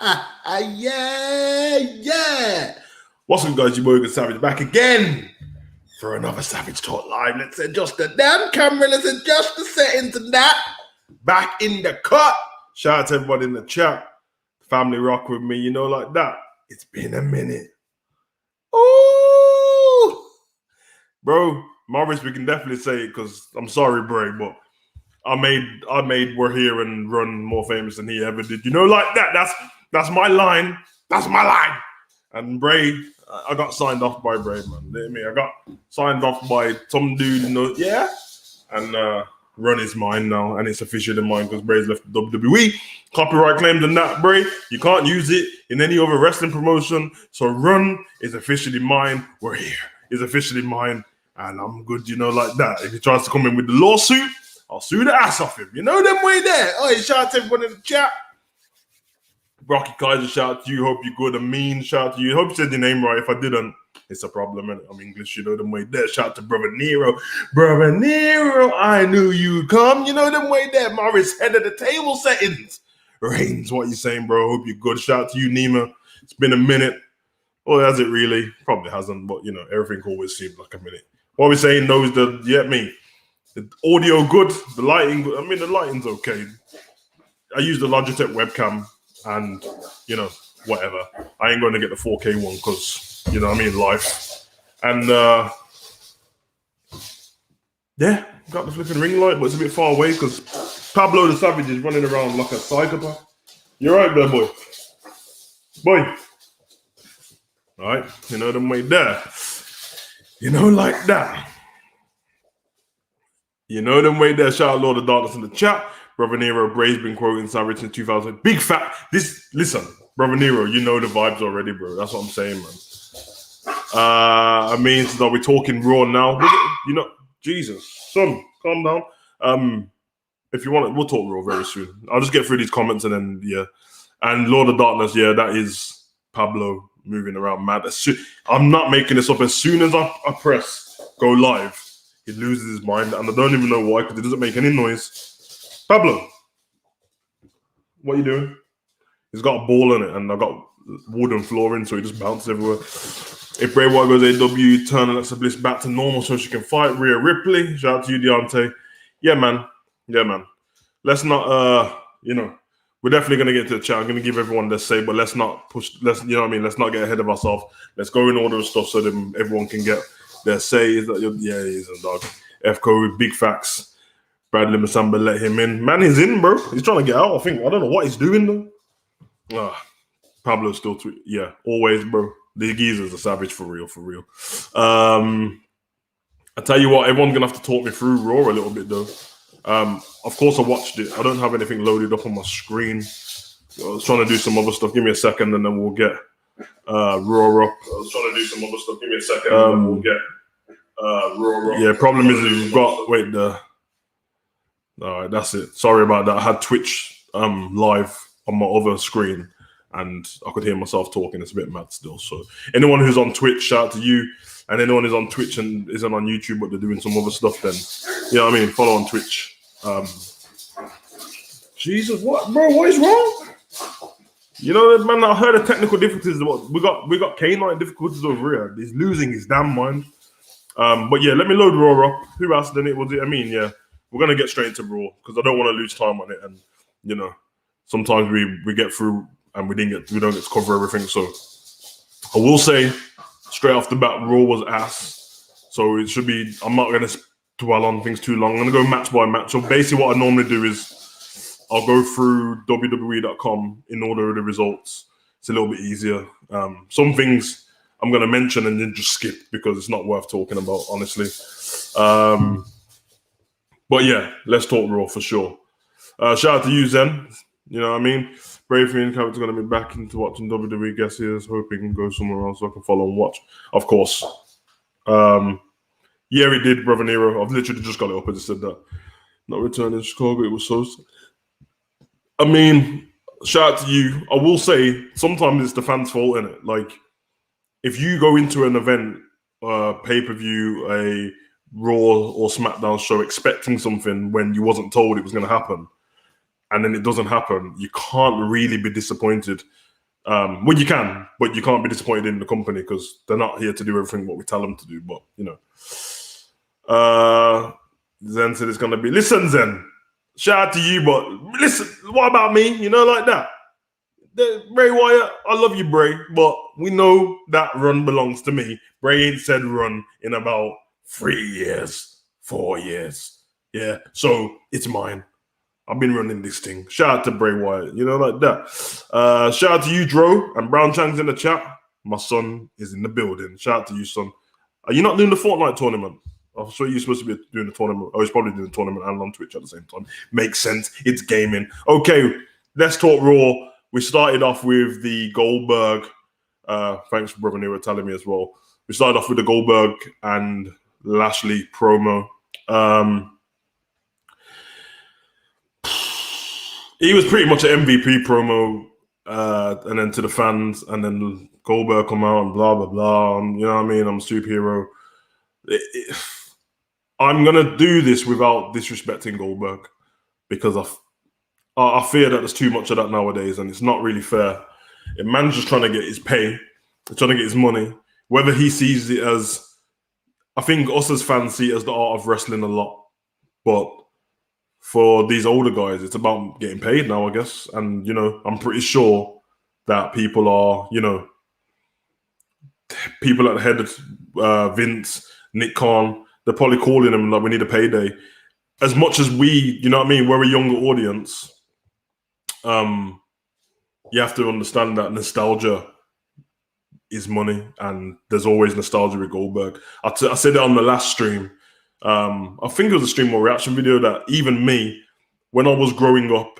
Yeah. What's up, guys? Your boy Savage back again for another Savage Talk Live. Let's adjust the damn camera. Let's adjust the settings and that. Back in the cut. Shout out to everybody in the chat. Family rock with me, like that. It's been a minute. Ooh. Bro, Morris, we can definitely say it because I'm sorry, Bray, but I made We're Here and Run more famous than he ever did. Like that. That's my line. That's my line. And Bray, I got signed off by Bray, man. I got signed off by some dude, yeah. And Run is mine now, and it's officially mine because Bray's left the WWE. Copyright claimed on that, Bray. You can't use it in any other wrestling promotion. So Run is officially mine. We're Here is officially mine, and I'm good, like that. If he tries to come in with the lawsuit, I'll sue the ass off him. Them way there. Oh, shout out to everyone in the chat. Rocky Kaiser, shout out to you. Hope you're good. Amin, shout out to you. Hope you said your name right. If I didn't, it's a problem. I'm English, them way there. Shout out to Brother Nero. Brother Nero, I knew you'd come. Them way there. Morris, head of the table settings. Reigns, what you saying, bro? Hope you're good. Shout out to you, Nima. It's been a minute. Well, has it really? Probably hasn't, but, everything always seems like a minute. What we're saying, though, is the audio good, the lighting good. I mean, the lighting's okay. I use the Logitech webcam. And, whatever. I ain't going to get the 4K one because, life. And, got the flipping ring light, but it's a bit far away because Pablo the Savage is running around like a psychopath. You're right there, boy. Boy. All right. Them way there. Like that. Them way there. Shout out Lord of Darkness in the chat. Brother Nero, Bray's been quoting Savage since 2000. Big fat. Listen, Brother Nero, the vibes already, bro. That's what I'm saying, man. So are we talking Raw now? Jesus, son, calm down. If you want it, we'll talk Raw very soon. I'll just get through these comments and then, yeah. And Lord of Darkness, yeah, that is Pablo moving around mad. I'm not making this up. As soon as I press go live, he loses his mind. And I don't even know why, because it doesn't make any noise. Pablo, what are you doing? He's got a ball in it, and I got wooden flooring, so he just bounces everywhere. If Bray Wyatt goes AW, turn Alexa Bliss back to normal so she can fight Rio Ripley. Shout out to you, Deontay. Yeah, man. Let's not, we're definitely going to get to the chat. I'm going to give everyone their say, but let's not push, let's not get ahead of ourselves. Let's go in order of stuff so that everyone can get their say. Yeah, he's a dog. F-Code, big facts. Bradley Masamba let him in. Man, he's in, bro. He's trying to get out, I think. I don't know what he's doing, though. Pablo's still tweet. Yeah, always, bro. The geezer's a savage for real. I tell you what, everyone's going to have to talk me through Raw a little bit, though. Of course, I watched it. I don't have anything loaded up on my screen. I was trying to do some other stuff. Give me a second, and then we'll get Raw up. Raw up. Yeah, problem is we've got... Wait, all right, that's it. Sorry about that. I had Twitch live on my other screen, and I could hear myself talking. It's a bit mad still. So anyone who's on Twitch, shout out to you. And anyone who's on Twitch and isn't on YouTube, but they're doing some other stuff, then follow on Twitch. Jesus, what, bro? What is wrong? Man, I heard the technical difficulties. We got canine difficulties over here. He's losing his damn mind. But yeah, let me load Raw up. Who else then it was? Yeah. We're going to get straight into Raw because I don't want to lose time on it. And, sometimes we get through and we don't get to cover everything. So I will say straight off the bat, Raw was ass. So it should be, I'm not going to dwell on things too long. I'm going to go match by match. So basically what I normally do is I'll go through WWE.com in order of the results. It's a little bit easier. Some things I'm going to mention and then just skip because it's not worth talking about, honestly. But yeah, let's talk Raw for sure. Shout out to you, Zen. You know what I mean? Brave Fiend Character's going to be back into watching WWE. Guess he is hoping he can go somewhere else so I can follow and watch. Of course. Yeah, he did, Brother Nero. I've literally just got it up. I just said that. Not returning to Chicago. It was so... I mean, shout out to you. I will say, sometimes it's the fans' fault, innit? Like, if you go into an event, pay-per-view, a Raw or SmackDown show expecting something when you wasn't told it was going to happen, and then it doesn't happen, you can't really be disappointed Well, you can, but you can't be disappointed in the company because they're not here to do everything what we tell them to do. But Zen said it's gonna be. Listen, Zen, shout out to you, but listen, what about me? Like that. Bray Wyatt, I love you, Bray, but we know that run belongs to me. Bray ain't said run in about 3 years, 4 years. Yeah, so it's mine. I've been running this thing. Shout out to Bray Wyatt, like that. Shout out to you, Dro, and Brown Chang's in the chat. My son is in the building. Shout out to you, son. Are you not doing the Fortnite tournament? I swear you're supposed to be doing the tournament. Oh, he's probably doing the tournament and on Twitch at the same time. Makes sense. It's gaming. Okay, let's talk Raw. We started off with the Goldberg. Thanks, Brother Nero, telling me as well. We started off with the Goldberg and Lashley promo. He was pretty much an MVP promo, and then to the fans, and then Goldberg come out and blah, blah, blah. And, you know what I mean? I'm a superhero. I'm going to do this without disrespecting Goldberg because I fear that there's too much of that nowadays, and it's not really fair. A man's just trying to get his pay, trying to get his money. Whether he sees it as, I think us as fans see it as the art of wrestling a lot, but for these older guys, it's about getting paid now, I guess. And I'm pretty sure that people are, people at the head of Vince, Nick Khan, they're probably calling him like, we need a payday. As much as we, you know what I mean, we're a younger audience. You have to understand that nostalgia is money, and there's always nostalgia with Goldberg. I said it on the last stream. I think it was a stream or reaction video that even me, when I was growing up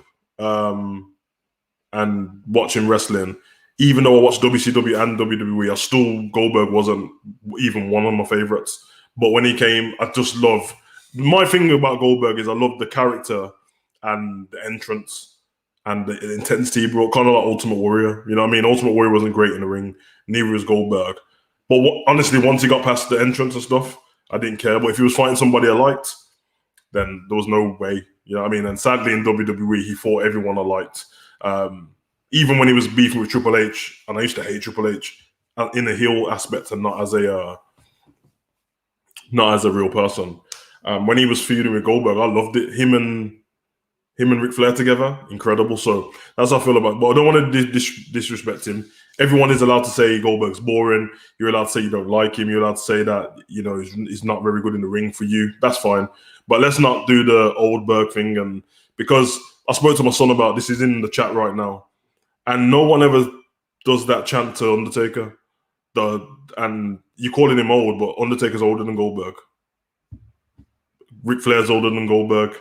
and watching wrestling, even though I watched WCW and WWE, Goldberg wasn't even one of my favorites. But when he came, I just love. My thing about Goldberg is I love the character and the entrance and the intensity he brought, kind of like Ultimate Warrior. You know what I mean? Ultimate Warrior wasn't great in the ring, neither was Goldberg. But honestly, once he got past the entrance and stuff, I didn't care. But if he was fighting somebody I liked, then there was no way. You know what I mean? And sadly, in WWE, he fought everyone I liked. Even when he was beefing with Triple H, and I used to hate Triple H in the heel aspect and not as a real person. When he was feuding with Goldberg, I loved it. Him and Ric Flair together, incredible. So that's how I feel about it. But I don't want to disrespect him. Everyone is allowed to say Goldberg's boring. You're allowed to say you don't like him. You're allowed to say that, he's not very good in the ring for you. That's fine. But let's not do the old Berg thing. And because I spoke to my son about this, he's in the chat right now. And no one ever does that chant to Undertaker. And you're calling him old, but Undertaker's older than Goldberg. Ric Flair's older than Goldberg.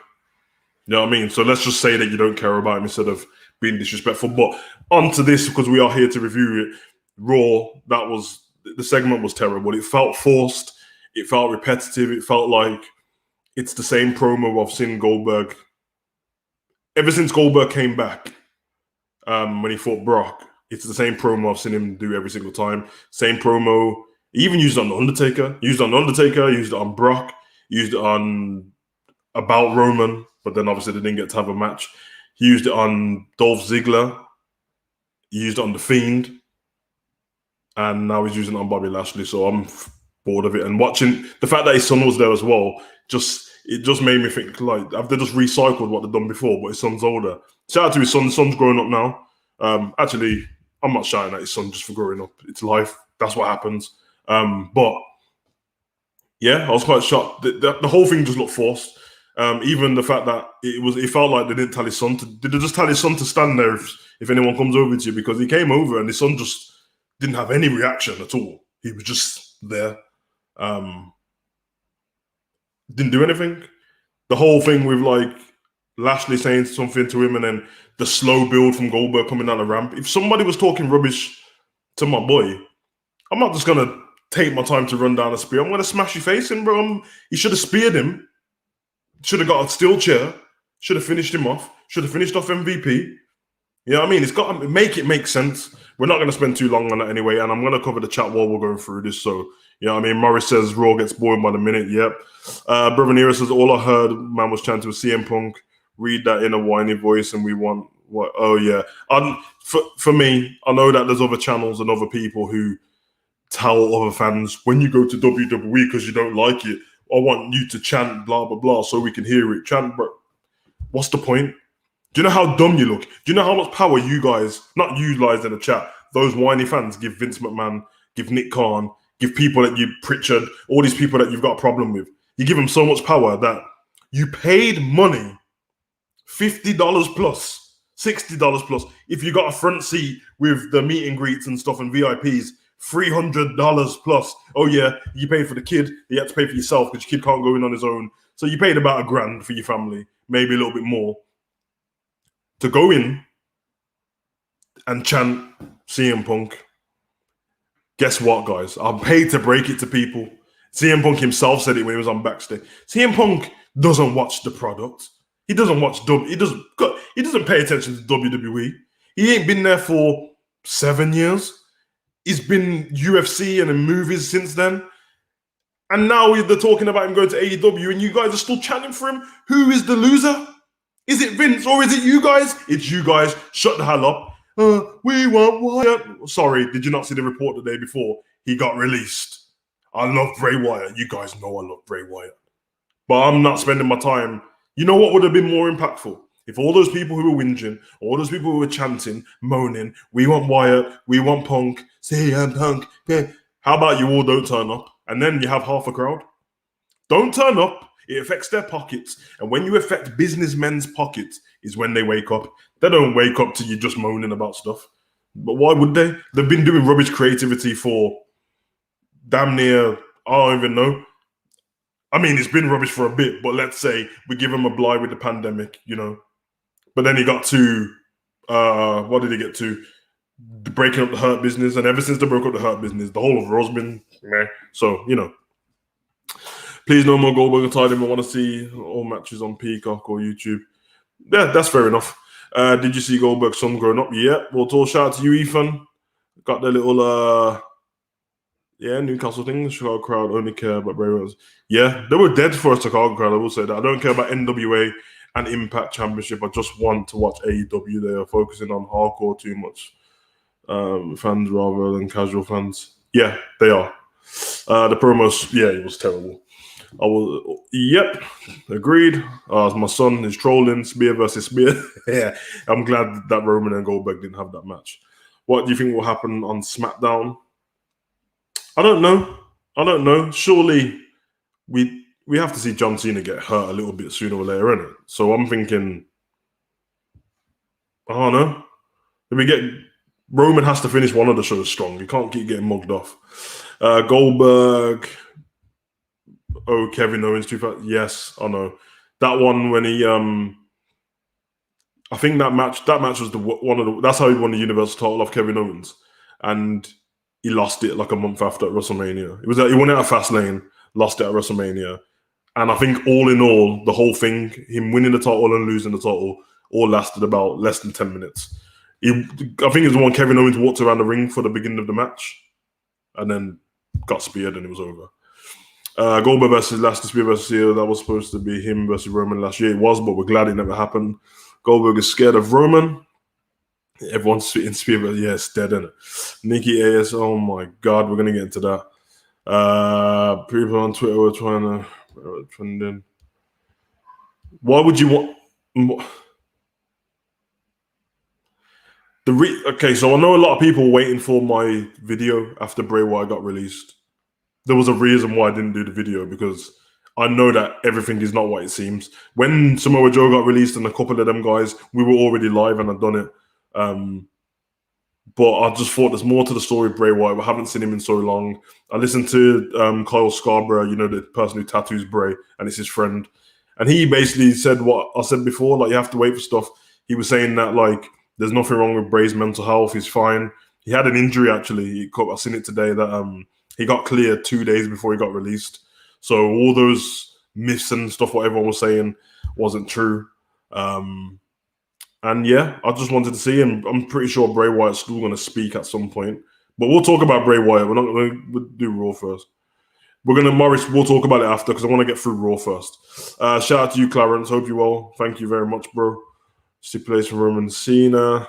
You know what I mean? So let's just say that you don't care about him instead of being disrespectful. But onto this, because we are here to review it. Raw, the segment was terrible. It felt forced. It felt repetitive. It felt like it's the same promo I've seen Goldberg. Ever since Goldberg came back, when he fought Brock, it's the same promo I've seen him do every single time. Same promo. He even used it on Undertaker. Used it on Brock. Used it on about Roman, but then obviously they didn't get to have a match. He used it on Dolph Ziggler. He used it on The Fiend. And now he's using it on Bobby Lashley. So I'm bored of it. And watching the fact that his son was there as well, it just made me think, like, have they just recycled what they've done before, but his son's older? Shout out to his son. His son's growing up now. Actually, I'm not shouting at his son just for growing up. It's life. That's what happens. But yeah, I was quite shocked. The whole thing just looked forced. Even the fact that it felt like they didn't tell his son did they just tell his son to stand there if anyone comes over to you? Because he came over and his son just didn't have any reaction at all. He was just there. Didn't do anything. The whole thing with like Lashley saying something to him and then the slow build from Goldberg coming down the ramp. If somebody was talking rubbish to my boy, I'm not just gonna take my time to run down a spear. I'm gonna smash your face in, bro. He should have speared him. Should have got a steel chair. Should have finished him off. Should have finished off MVP. You know what I mean? It's got to make it make sense. We're not going to spend too long on that anyway, and I'm going to cover the chat while we're going through this. So, you know what I mean? Morris says Raw gets boring by the minute. Yep. Brother Nero says all I heard, man, was chanting with CM Punk. Read that in a whiny voice, and we want What? Oh yeah. For me, I know that there's other channels and other people who tell other fans, when you go to WWE because you don't like it, I want you to chant blah blah blah so we can hear it. Chant, but what's the point? Do you know how dumb you look? Do you know how much power you guys, not you guys in the chat, those whiny fans give Vince McMahon, give Nick Khan, give people that you, Pritchard, all these people that you've got a problem with. You give them so much power that you paid money, $50 plus, $60 plus. If you got a front seat with the meet and greets and stuff and VIPs, $300 plus. Oh yeah, you paid for the kid, you had to pay for yourself because your kid can't go in on his own. So you paid about $1,000 for your family, maybe a little bit more, to go in and chant CM Punk. Guess what, guys? I'm paid to break it to people. CM Punk himself said it when he was on backstage. CM Punk doesn't watch the product. He doesn't watch He doesn't pay attention to WWE. He ain't been there for 7 years. He's been UFC and in movies since then. And now they're talking about him going to AEW and you guys are still chanting for him. Who is the loser? Is it Vince or is it you guys? It's you guys. Shut the hell up. We want Wyatt. Sorry, did you not see the report the day before? He got released. I love Bray Wyatt. You guys know I love Bray Wyatt. But I'm not spending my time. You know what would have been more impactful? If all those people who were whinging, all those people who were chanting, moaning, we want Wyatt, we want Punk, CM Punk. How about you all don't turn up? And then you have half a crowd. Don't turn up. It affects their pockets. And when you affect businessmen's pockets is when they wake up. They don't wake up to you just moaning about stuff. But why would they? They've been doing rubbish creativity for damn near, I don't even know. I mean, it's been rubbish for a bit, but let's say we give him a bly with the pandemic, you know. But then he got to, what did he get to? Breaking up the Hurt Business. And ever since they broke up the Hurt Business, the whole of Raw's been meh. So, you know. Please no more Goldberg and Titan. I want to see all matches on Peacock or YouTube. Yeah, that's fair enough. Did you see Goldberg's son growing up? Yeah. Well, all shout out to you, Ethan. Got the little, Newcastle thing. The Chicago crowd only care about Bray Wyatt. Yeah, they were dead for a Chicago crowd. I will say that. I don't care about NWA and Impact Championship. I just want to watch AEW. They are focusing on hardcore too much. Fans rather than casual fans. Yeah, they are. The promos, yeah, it was terrible. Yep, agreed. My son is trolling Spear versus Spear. Yeah, I'm glad that Roman and Goldberg didn't have that match. What do you think will happen on SmackDown? I don't know. Surely we have to see John Cena get hurt a little bit sooner or later, innit? So I'm thinking, I don't know. Roman has to finish one of the shows strong. He can't keep getting mugged off. Goldberg. Oh, Kevin Owens 2000. Yes, I know. That one when he I think that match was that's how he won the Universal title off Kevin Owens. And he lost it like a month after at WrestleMania. He won it at Fastlane, lost it at WrestleMania. And I think all in all, the whole thing, him winning the title and losing the title, all lasted about less than 10 minutes. I think it was the one Kevin Owens walked around the ring for the beginning of the match and then got speared and it was over. Goldberg versus Lashley, Spear versus Cena, that was supposed to be him versus Roman last year. It was, but we're glad it never happened. Goldberg is scared of Roman. Everyone's in Spear, but yeah, it's dead, isn't it? Nikki AS, oh my God, we're going to get into that. People on Twitter were trying to trend in. Why would you want... Okay, so I know a lot of people were waiting for my video after Bray Wyatt got released. There was a reason why I didn't do the video because I know that everything is not what it seems. When Samoa Joe got released and a couple of them guys, we were already live and I'd done it. But I just thought there's more to the story of Bray Wyatt. I haven't seen him in so long. I listened to Kyle Scarborough, you know, the person who tattoos Bray, and it's his friend. And he basically said what I said before, like you have to wait for stuff. He was saying that like there's nothing wrong with Bray's mental health. He's fine. He had an injury actually. I've seen it today that he got cleared 2 days before he got released. So all those myths and stuff what everyone was saying wasn't true. And yeah, I just wanted to see him. I'm pretty sure Bray Wyatt's still going to speak at some point. But we'll talk about Bray Wyatt. We're not going to do Raw first. Morris, we'll talk about it after because I want to get through Raw first. Shout out to you, Clarence. Hope you're well. Thank you very much, bro. Stipulation for Roman Cena.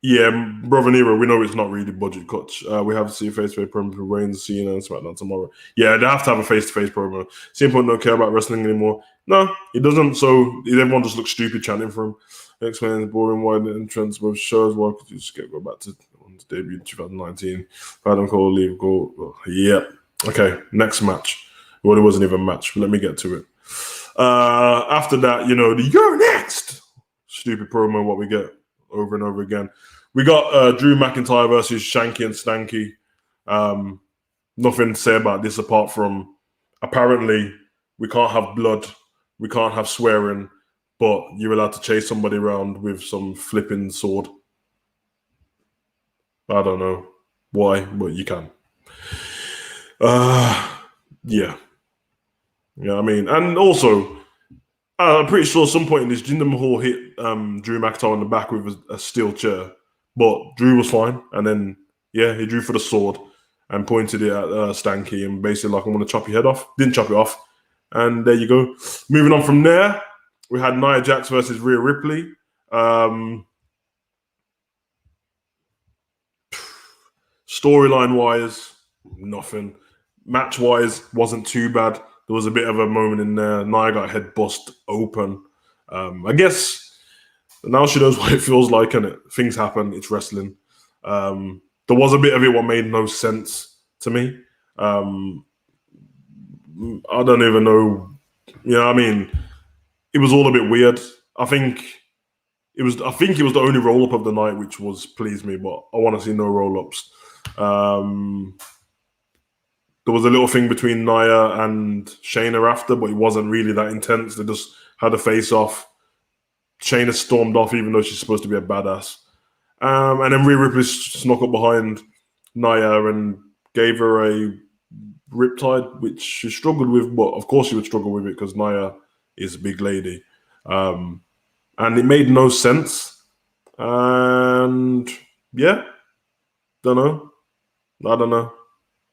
Yeah, Brother Nero, we know it's not really budget cuts. We have to see a face-to-face promo for Reigns, Cena, and SmackDown tomorrow. Yeah, they have to have a face-to-face promo. CM Punk don't care about wrestling anymore. No, he doesn't. So everyone just looks stupid chanting for him. X-Men's boring wide entrance both shows. Why could you just go back to his debut in 2019? Adam Cole, leave, go. Oh, yeah. Okay, next match. Well, it wasn't even a match, but let me get to it. After that, the "you're next" stupid promo, what we get over and over again. We got Drew McIntyre versus Shanky and Stanky. Nothing to say about this apart from apparently we can't have blood, we can't have swearing, but you're allowed to chase somebody around with some flipping sword. I don't know why, but you can. Yeah. Yeah, I mean, and also, I'm pretty sure at some point in this, Jinder Mahal hit Drew McIntyre on the back with a steel chair, but Drew was fine. And then, yeah, he drew for the sword and pointed it at Stanky and basically like, "I'm going to chop your head off." Didn't chop it off. And there you go. Moving on from there, we had Nia Jax versus Rhea Ripley. Storyline-wise, nothing. Match-wise, wasn't too bad. There was a bit of a moment in there. Nia got her head bust open. I guess now she knows what it feels like, and things happen. It's wrestling. There was a bit of it what made no sense to me. I don't even know. I mean, it was all a bit weird. I think it was the only roll up of the night, which was pleased me. But I want to see no roll ups. There was a little thing between Nia and Shayna after, but it wasn't really that intense. They just had a face-off. Shayna stormed off, even though she's supposed to be a badass. And then Rhea Ripley snuck up behind Nia and gave her a riptide, which she struggled with, but of course she would struggle with it because Nia is a big lady. And it made no sense. And yeah, I don't know.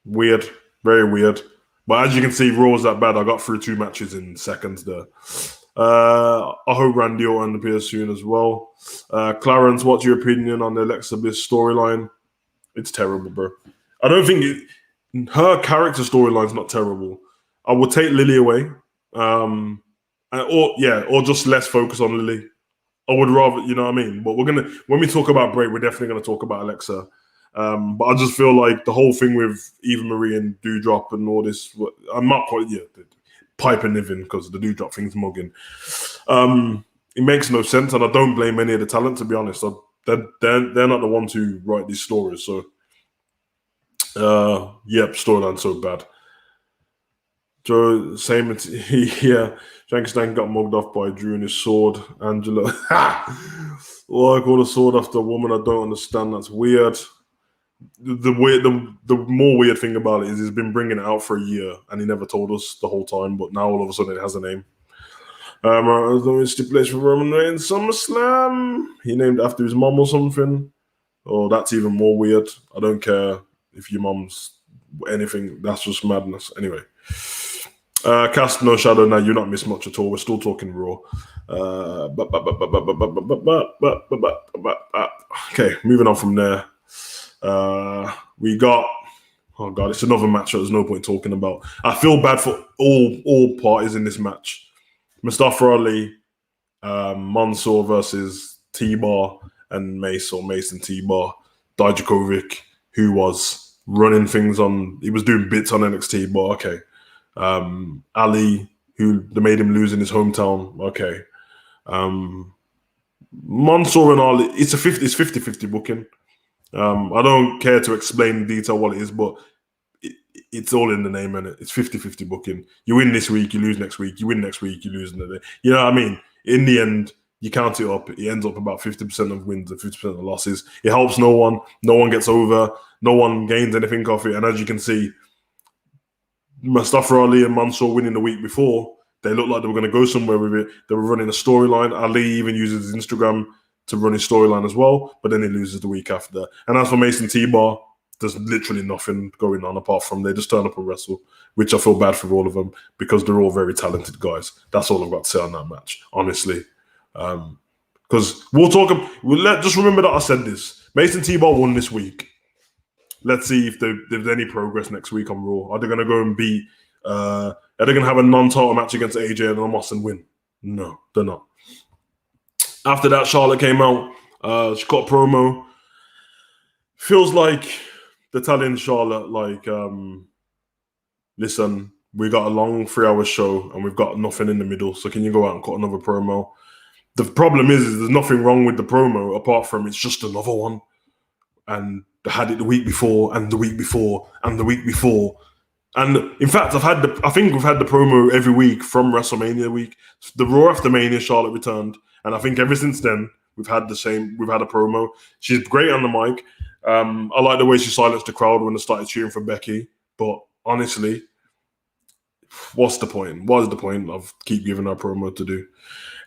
Weird. Very weird. But as you can see, Raw was that bad. I got through 2 matches in seconds there. I hope Randy Orton appears soon as well. Clarence, what's your opinion on the Alexa Bliss storyline? It's terrible, bro. I don't think her character storyline's not terrible. I would take Lily away. Or just less focus on Lily. I would rather, you know what I mean? But when we talk about Bray, we're definitely going to talk about Alexa. But I just feel like the whole thing with Eva Marie and Doudrop and all this, I'm not quite, pipe and living because the Doudrop thing's mugging. It makes no sense, and I don't blame any of the talent, to be honest. They're not the ones who write these stories, so storyline's so bad. So same, yeah. Shanky got mugged off by Drew and his sword. Angela, I call a sword after a woman I don't understand. That's weird. The more weird thing about it is he's been bringing it out for a year and he never told us the whole time, but now all of a sudden it has a name. Stipulation for Roman Reigns SummerSlam. He named after his mom or something. Oh, that's even more weird. I don't care if your mom's anything. That's just madness. Anyway. Cast No Shadow. Now you're not missed much at all. We're still talking Raw. Okay, moving on from there. We got, oh god, it's another match that there's no point talking about. I feel bad for all parties in this match. Mustafa Ali, Mansoor versus T-Bar and Mace or Mace and T-Bar. Dijakovic, who was running things he was doing bits on NXT, but okay. Ali, who they made him lose in his hometown, okay. Mansoor and Ali, it's 50-50 booking. I don't care to explain in detail what it is, but it's all in the name, and it's 50-50 booking. You win this week, you lose next week. You win next week, you lose another. You know what I mean? In the end, you count it up. It ends up about 50% of wins and 50% of losses. It helps no one. No one gets over. No one gains anything off it. And as you can see, Mustafa Ali and Mansoor winning the week before, they looked like they were going to go somewhere with it. They were running a storyline. Ali even uses his Instagram to run his storyline as well, but then he loses the week after. And as for Mason T-Bar, there's literally nothing going on apart from they just turn up and wrestle, which I feel bad for all of them because they're all very talented guys. That's all I've got to say on that match, honestly. Because just remember that I said this. Mason T-Bar won this week. Let's see if there's any progress next week on Raw. Are they going to go and beat? Are they going to have a non-title match against AJ and Omos and win? No, they're not. After that, Charlotte came out. She got a promo. Feels like they're telling Charlotte, like, listen, we got a long 3-hour show and we've got nothing in the middle. So can you go out and cut another promo? The problem is there's nothing wrong with the promo apart from it's just another one. And they had it the week before and the week before and the week before. And in fact, I think we've had the promo every week from WrestleMania week. The Raw after Mania, Charlotte returned. And I think ever since then, we've had a promo. She's great on the mic. I like the way she silenced the crowd when they started cheering for Becky. But honestly, what's the point? What is the point of keep giving her a promo to do?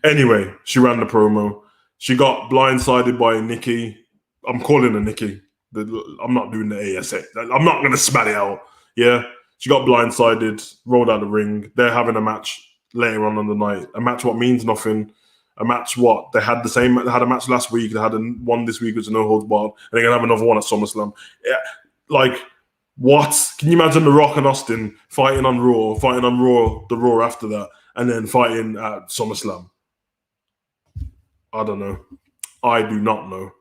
Anyway, she ran the promo. She got blindsided by Nikki. I'm calling her Nikki. I'm not doing the ASA. I'm not going to spat it out. Yeah. She got blindsided, rolled out the ring. They're having a match later on the night. A match what means nothing. A match what? They had a match last week. They had one this week, which is no holds barred. And they're going to have another one at SummerSlam. Yeah. Like, what? Can you imagine The Rock and Austin fighting on Raw, the Raw after that, and then fighting at SummerSlam? I don't know. I do not know.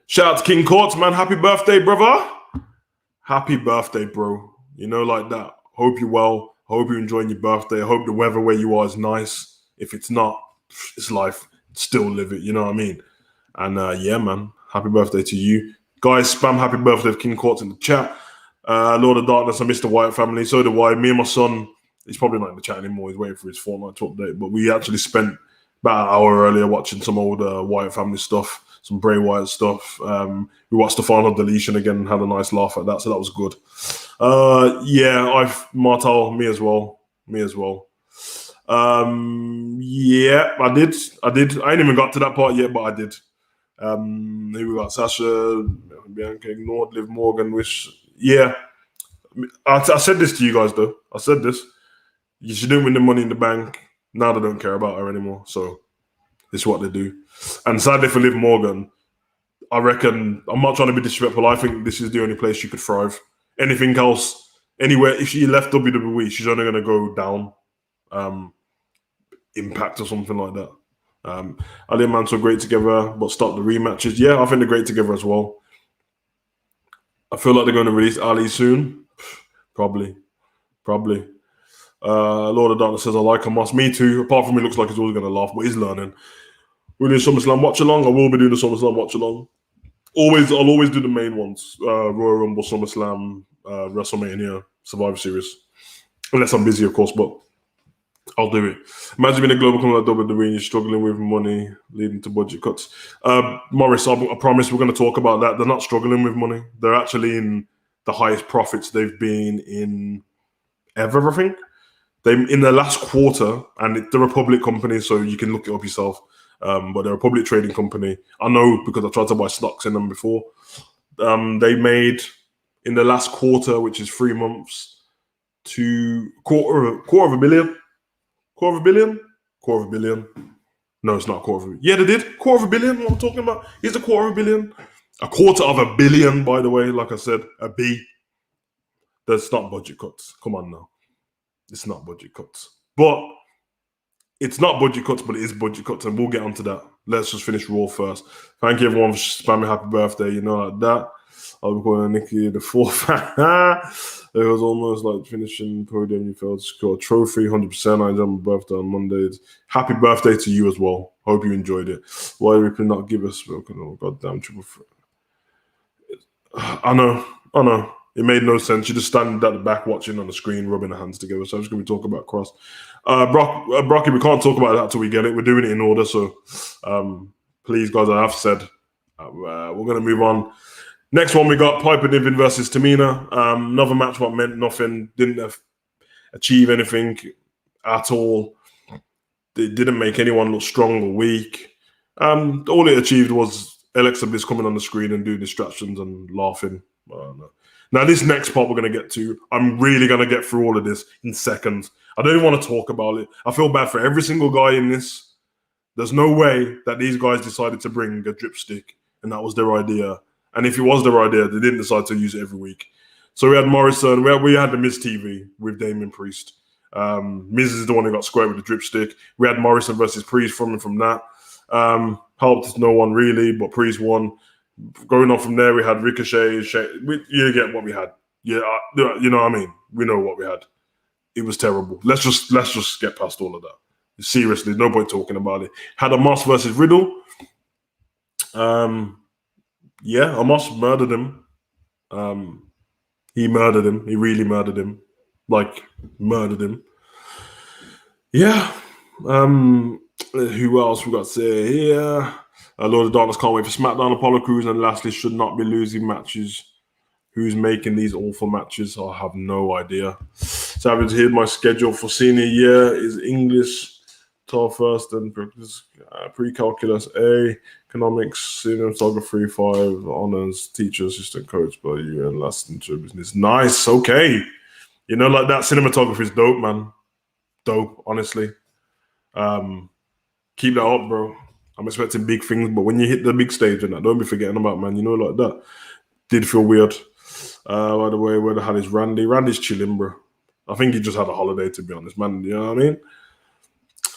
Shout out to King Courts, man. Happy birthday, brother. Happy birthday, bro. You know, like that. Hope you're well. Hope you're enjoying your birthday. I hope the weather where you are is nice. If it's not, it's life. Still live it. You know what I mean? And yeah, man. Happy birthday to you. Guys, spam happy birthday to King Courts in the chat. Lord of Darkness, I missed the Wyatt family. So do I. Me and my son, he's probably not in the chat anymore. He's waiting for his Fortnite to update. But we actually spent about an hour earlier watching some old Wyatt family stuff. Some Bray Wyatt stuff. We watched the final deletion again and had a nice laugh at that, so that was good. Yeah, Martel, me as well. Yeah, I did. I ain't even got to that part yet, but I did. Here we got Sasha, Bianca ignored, Liv Morgan, yeah. I said this to you guys though. I said this. She didn't win the Money in the Bank. Now they don't care about her anymore, so it's what they do. And sadly for Liv Morgan, I reckon, I'm not trying to be disrespectful, I think this is the only place she could thrive. Anything else, anywhere, if she left WWE, she's only going to go down. Impact or something like that. Ali and Mansoor great together, but stop the rematches. Yeah, I think they're great together as well. I feel like they're going to release Ali soon. Probably. Lord of Darkness says, I like Hamas. Me too. Apart from he looks like he's always going to laugh, but he's learning. We're doing SummerSlam watch along. I will be doing the SummerSlam watch along. I'll always do the main ones: Royal Rumble, SummerSlam, WrestleMania, Survivor Series. Unless I'm busy, of course, but I'll do it. Imagine being a global company like WWE and you're struggling with money, leading to budget cuts. Morris, I promise we're going to talk about that. They're not struggling with money. They're actually in the highest profits they've been in ever, I think. In the last quarter, and they're a public company, so you can look it up yourself. But they're a public trading company. I know because I tried to buy stocks in them before. They made in the last quarter, which is 3 months, to quarter of a billion. Quarter of a billion. No, it's not a quarter of a billion. Yeah, they did. Quarter of a billion, what I'm talking about. Is a quarter of a billion. A quarter of a billion, by the way, like I said, a B. That's not budget cuts. Come on now. It's not budget cuts. But it's not budget cuts, but it is budget cuts, and we'll get onto that. Let's just finish Raw first. Thank you, everyone, for spamming happy birthday. You know, like that. I'll be calling Nikki the fourth. It was almost like finishing podium. You failed to score a trophy, 100%. I had my birthday on Monday. Happy birthday to you as well. Hope you enjoyed it. Why Ripley not give us spoken? Oh, goddamn triple threat. I know. It made no sense. You're just standing at the back watching on the screen, rubbing the hands together. So I'm just going to be talking about Cross. Brocky, we can't talk about that till we get it. We're doing it in order. So please, guys, I have said we're going to move on. Next one, we got Piper Niven versus Tamina. Another match what meant nothing. Didn't achieve anything at all. It didn't make anyone look strong or weak. All it achieved was Alexa Bliss coming on the screen and doing distractions and laughing. Now, this next part we're going to get to, I'm really going to get through all of this in seconds. I don't even want to talk about it. I feel bad for every single guy in this. There's no way that these guys decided to bring a dripstick and that was their idea. And if it was their idea, they didn't decide to use it every week. So we had Morrison, we had the Miz TV with Damian Priest. Miz is the one who got squared with the dripstick. We had Morrison versus Priest from that. Helped no one really, but Priest won. Going on from there, we had Ricochet. You get what we had. Yeah, you know what I mean? We know what we had. It was terrible. Let's just get past all of that. Seriously, no point talking about it. Had Amos versus Riddle. Yeah, Amos murdered him. He murdered him. He really murdered him. Like, murdered him. Yeah. Who else we got to say here? Lord of Darkness can't wait for SmackDown. Apollo Crews and Lashley should not be losing matches. Who's making these awful matches? I have no idea. Savage, here's my schedule for senior year is English 12 first and pre-calculus A, economics, cinematography 5, honors, teacher, assistant coach by you, and last into business. Nice, okay. You know, like that cinematography is dope, man. Dope, honestly. Keep that up, bro. I'm expecting big things, but when you hit the big stage and that, don't be forgetting about, man. You know, like that. Did feel weird. By the way, where the hell is Randy? Randy's chilling, bro. I think he just had a holiday, to be honest, man. You know what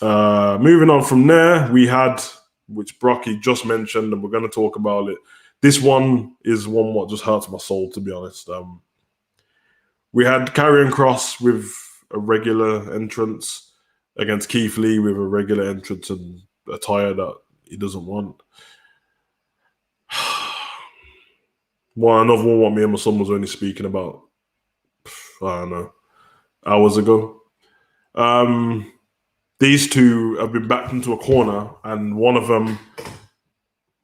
I mean? Moving on from there, we had, which Brocky just mentioned, and we're going to talk about it. This one is one what just hurts my soul, to be honest. We had Karrion Kross with a regular entrance against Keith Lee with a regular entrance and attire that he doesn't want. Well, another one what me and my son was only speaking about, I don't know, hours ago. These two have been backed into a corner, and one of them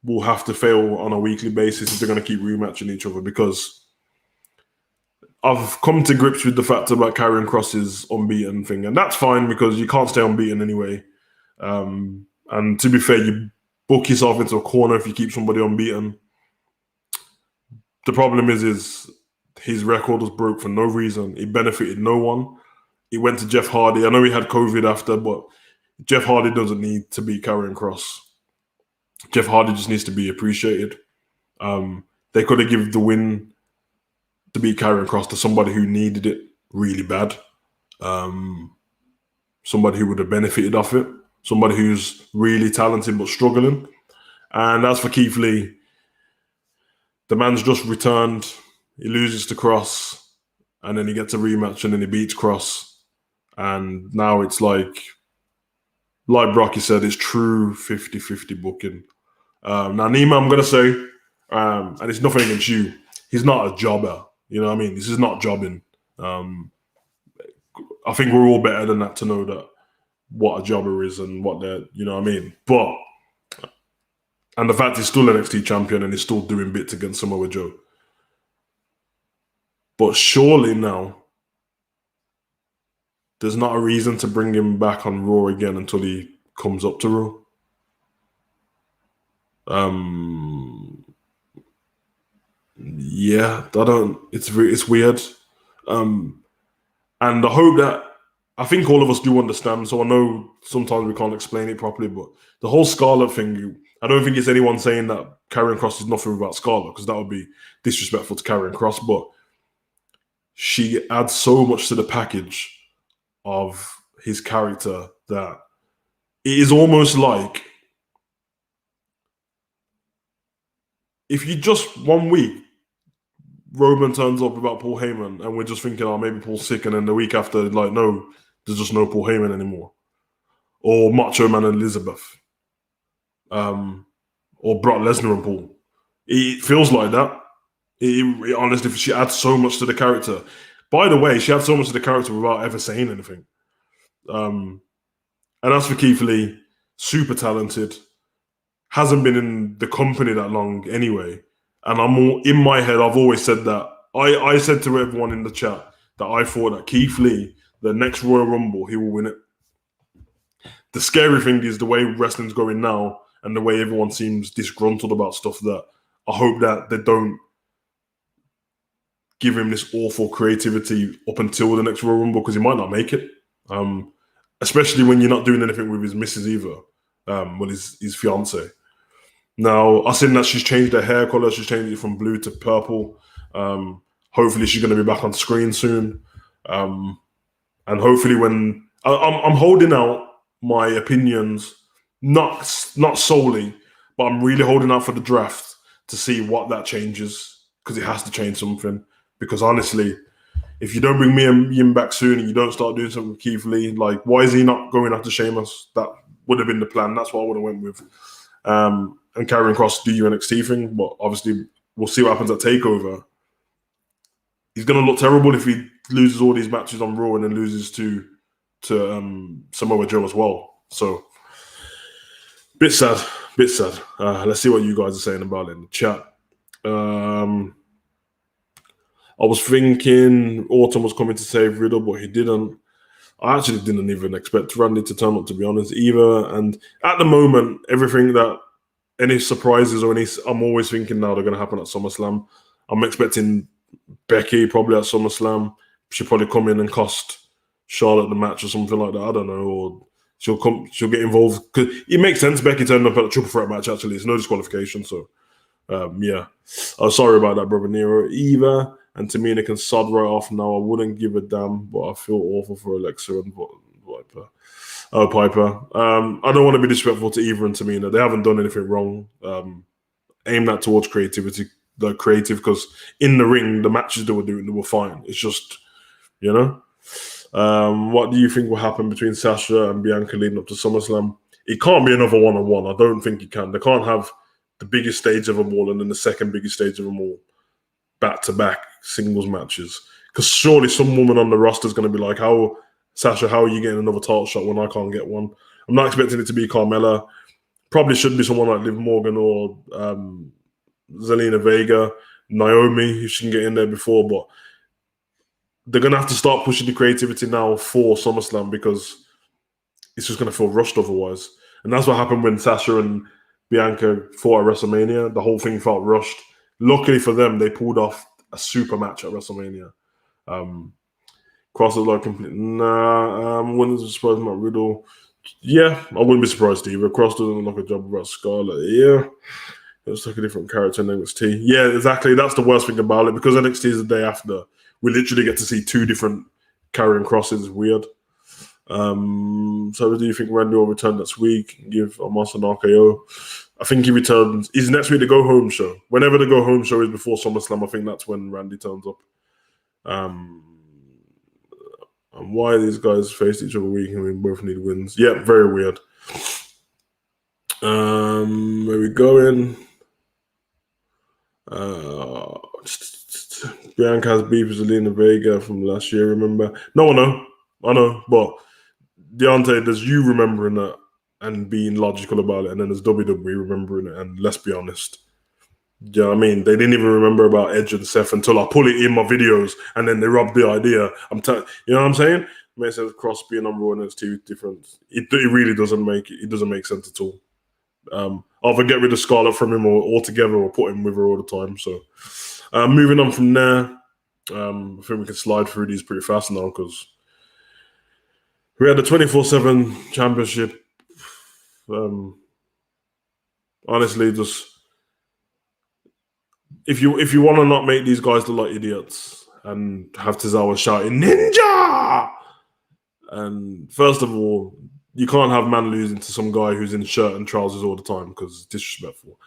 will have to fail on a weekly basis if they're going to keep rematching each other, because I've come to grips with the fact about Karrion Kross's unbeaten thing, and that's fine because you can't stay unbeaten anyway. And to be fair, you book yourself into a corner if you keep somebody unbeaten. The problem is his record was broke for no reason. It benefited no one. He went to Jeff Hardy. I know he had COVID after, but Jeff Hardy doesn't need to beat Karrion Kross. Jeff Hardy just needs to be appreciated. They could have given the win to beat Karrion Kross to somebody who needed it really bad. Somebody who would have benefited off it. Somebody who's really talented but struggling. And as for Keith Lee, the man's just returned. He loses to Kross, and then he gets a rematch, and then he beats Kross. And now it's like Brocky said, it's true 50-50 booking. Now, Nima, I'm going to say, and it's nothing against you, he's not a jobber. You know what I mean? This is not jobbing. I think we're all better than that to know that what a jobber is and what they're, you know what I mean? But, and the fact he's still NXT champion and he's still doing bits against Samoa Joe. But surely now, there's not a reason to bring him back on Raw again until he comes up to Raw. Yeah, it's weird. And I hope that, I think all of us do understand, so I know sometimes we can't explain it properly, but the whole Scarlett thing, I don't think it's anyone saying that Karrion Kross is nothing without Scarlett, because that would be disrespectful to Karrion Kross, but she adds so much to the package of his character that it is almost like if you just 1 week Roman turns up about Paul Heyman and we're just thinking, oh, maybe Paul's sick, and then the week after, like, no, there's just no Paul Heyman anymore. Or Macho Man and Elizabeth. Or Brock Lesnar and Paul. It feels like that. Honestly, she adds so much to the character. By the way, she adds so much to the character without ever saying anything. And as for Keith Lee, super talented. Hasn't been in the company that long anyway. And in my head, I've always said that. I said to everyone in the chat that I thought that Keith Lee, the next Royal Rumble, he will win it. The scary thing is the way wrestling's going now and the way everyone seems disgruntled about stuff, that I hope that they don't give him this awful creativity up until the next Royal Rumble, because he might not make it. especially when you're not doing anything with his missus either, well, his fiance. Now, I seen that she's changed her hair color. She's changed it from blue to purple. Hopefully, she's going to be back on screen soon. And hopefully, when I'm holding out my opinions, not solely, but I'm really holding out for the draft to see what that changes, because it has to change something. Because honestly, if you don't bring me and Yin back soon and you don't start doing something with Keith Lee, like, why is he not going after Sheamus? That would have been the plan. That's what I would have went with. And Karrion Kross do NXT thing, but obviously we'll see what happens at TakeOver. He's going to look terrible if he loses all these matches on Raw and then loses to Samoa Joe as well. So, bit sad. Let's see what you guys are saying about it in the chat. I was thinking Orton was coming to save Riddle, but he didn't. I actually didn't even expect Randy to turn up, to be honest, either. And at the moment, everything that any surprises or I'm always thinking now they're going to happen at SummerSlam. I'm expecting Becky probably at SummerSlam. She'll probably come in and cost Charlotte the match or something like that. I don't know. Or she'll get involved. Because it makes sense Becky turning up at a triple threat match, actually. It's no disqualification. So, yeah. Sorry about that, brother Nero. Eva and Tamina can sod right off now. I wouldn't give a damn, but I feel awful for Alexa and Piper. I don't want to be disrespectful to Eva and Tamina. They haven't done anything wrong. Aim that towards creativity, the creative, because in the ring, the matches they were doing, they were fine. It's just, what do you think will happen between Sasha and Bianca leading up to SummerSlam? It can't be another one-on-one. I don't think it can. They can't have the biggest stage of them all and then the second biggest stage of them all back-to-back singles matches. Because surely some woman on the roster is going to be like, Sasha, how are you getting another title shot when I can't get one? I'm not expecting it to be Carmella. Probably should be someone like Liv Morgan or Zelina Vega, Naomi, if she can get in there before. But they're going to have to start pushing the creativity now for SummerSlam, because it's just going to feel rushed otherwise. And that's what happened when Sasha and Bianca fought at WrestleMania. The whole thing felt rushed. Luckily for them, they pulled off a super match at WrestleMania. Cross is like complete. Wouldn't be surprised about Riddle. Yeah, I wouldn't be surprised either. Cross doesn't look a job about Scarlett. Yeah, it's like a different character in NXT. Yeah, exactly. That's the worst thing about it, because NXT is the day after. We literally get to see two different Karrion Krosses. It's weird. So do you think Randy will return next week? Give Omos an RKO? I think he returns. Is next week the go home show? Whenever the go home show is before SummerSlam, I think that's when Randy turns up. And why these guys faced each other week and we both need wins. Yeah, very weird. Where we going? Bianca has beef with Zelina Vega from last year, remember? No, I know, but Deontay, there's you remembering that and being logical about it, and then there's WWE remembering it, and let's be honest. You know what I mean? They didn't even remember about Edge and Seth until I pull it in my videos, and then they robbed the idea. You know what I'm saying? It makes sense. Cross being on Raw and NXT different. It really doesn't make sense at all. Either get rid of Scarlett from him or altogether, or put him with her all the time. So, moving on from there, I think we can slide through these pretty fast now, because we had the 24/7 championship. Honestly, just if you want to not make these guys look like idiots and have Tozawa shouting "Ninja," and first of all, you can't have man losing to some guy who's in shirt and trousers all the time, because it's disrespectful.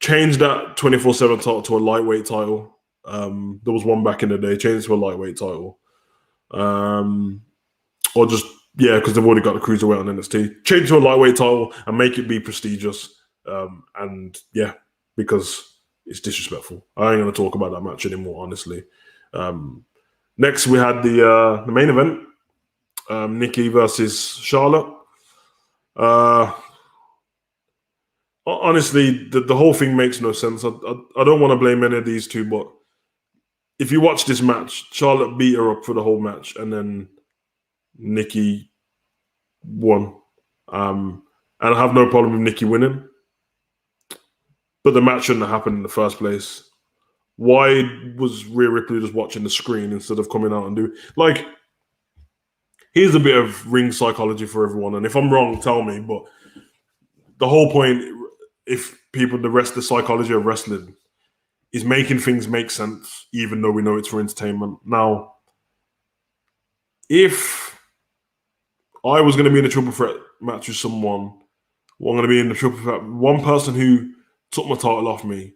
Change that 24/7 title to a lightweight title. There was one back in the day. Change it to a lightweight title. Or just, because they've already got the cruiserweight on NXT. Change to a lightweight title and make it be prestigious. Because it's disrespectful. I ain't going to talk about that match anymore, honestly. Next, we had the main event. Nikki versus Charlotte. Honestly, the whole thing makes no sense. I don't want to blame any of these two, but if you watch this match, Charlotte beat her up for the whole match, and then Nikki won. And I have no problem with Nikki winning, but the match shouldn't have happened in the first place. Why was Rio Ripley just watching the screen instead of coming out and doing... Like, Here's a bit of ring psychology for everyone, and if I'm wrong, tell me. But the whole point, if people, the rest of the psychology of wrestling, is making things make sense, even though we know it's for entertainment. Now, if I was going to be in a triple threat match with someone, well, I'm going to be in the triple threat, one person who took my title off me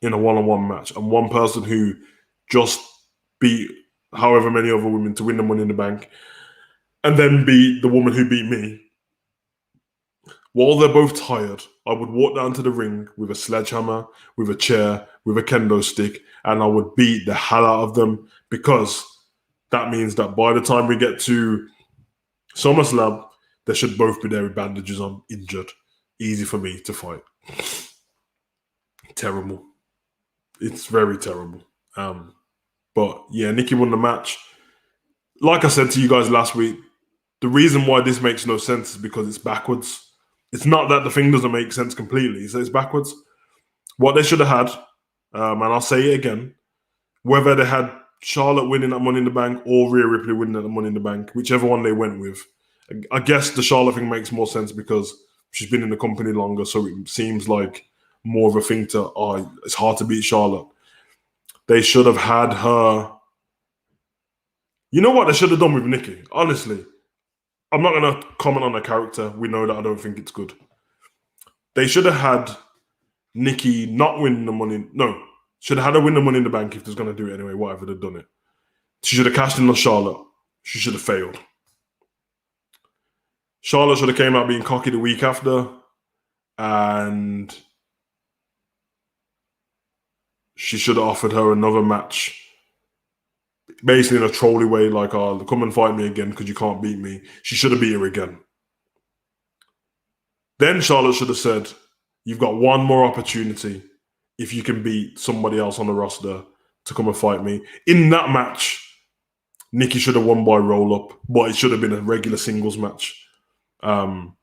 in a one-on-one match, and one person who just beat however many other women to win the Money in the Bank, and then beat the woman who beat me. While they're both tired, I would walk down to the ring with a sledgehammer, with a chair, with a kendo stick, and I would beat the hell out of them, because that means that by the time we get to SummerSlam, they should both be there with bandages on, injured. Easy for me to fight. Terrible. It's very terrible. But yeah, Nikki won the match. Like I said to you guys last week, the reason why this makes no sense is because it's backwards. It's not that the thing doesn't make sense completely. It's backwards. What they should have had, and I'll say it again, whether they had Charlotte winning that Money in the Bank or Rhea Ripley winning that Money in the Bank, whichever one they went with, I guess the Charlotte thing makes more sense because she's been in the company longer, so it seems like more of a thing to, it's hard to beat Charlotte. They should have had her. You know what they should have done with Nikki? Honestly, I'm not going to comment on her character. We know that I don't think it's good. They should have had Nikki not win the money. No, should have had her win the Money in the Bank if they're going to do it anyway, whatever they've done it. She should have cashed in on Charlotte. She should have failed. Charlotte should have came out being cocky the week after, and she should have offered her another match, basically in a trolley way, like, come and fight me again because you can't beat me. She should have beat her again. Then Charlotte should have said, you've got one more opportunity if you can beat somebody else on the roster to come and fight me. In that match, Nikki should have won by roll-up, but it should have been a regular singles match. In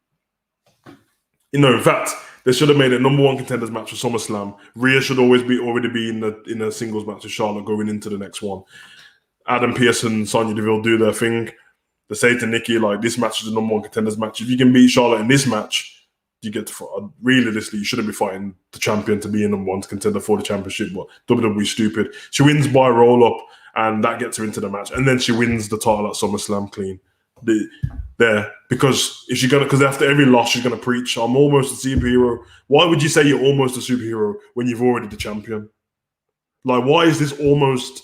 fact, they should have made it number one contenders match for SummerSlam. Rhea should already be in a singles match with Charlotte going into the next one. Adam Pearce and Sonya Deville do their thing. They say to Nikki, like, this match is the number one contenders match. If you can beat Charlotte in this match, you get to realistically, you shouldn't be fighting the champion to be a number one contender for the championship, but WWE's stupid. She wins by roll-up, and that gets her into the match. And then she wins the title at SummerSlam clean. Because after every loss, she's going to preach, I'm almost a superhero. Why would you say you're almost a superhero when you've already the champion? Like, why is this almost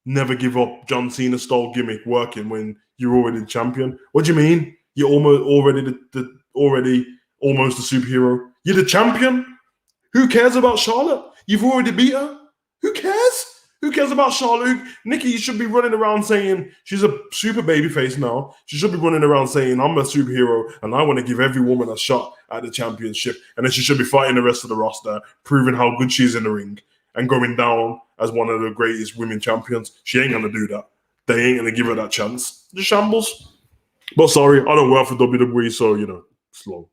never give up John Cena style gimmick working when you're already the champion? What do you mean? You're already almost a superhero. You're the champion. Who cares about Charlotte? You've already beat her. Who cares? Who cares about Charlotte? Nikki should be running around saying she's a super babyface now. She should be running around saying, I'm a superhero and I want to give every woman a shot at the championship. And then she should be fighting the rest of the roster, proving how good she is in the ring and going down as one of the greatest women champions. She ain't going to do that. They ain't going to give her that chance. The shambles. But sorry, I don't work for WWE, so, slow.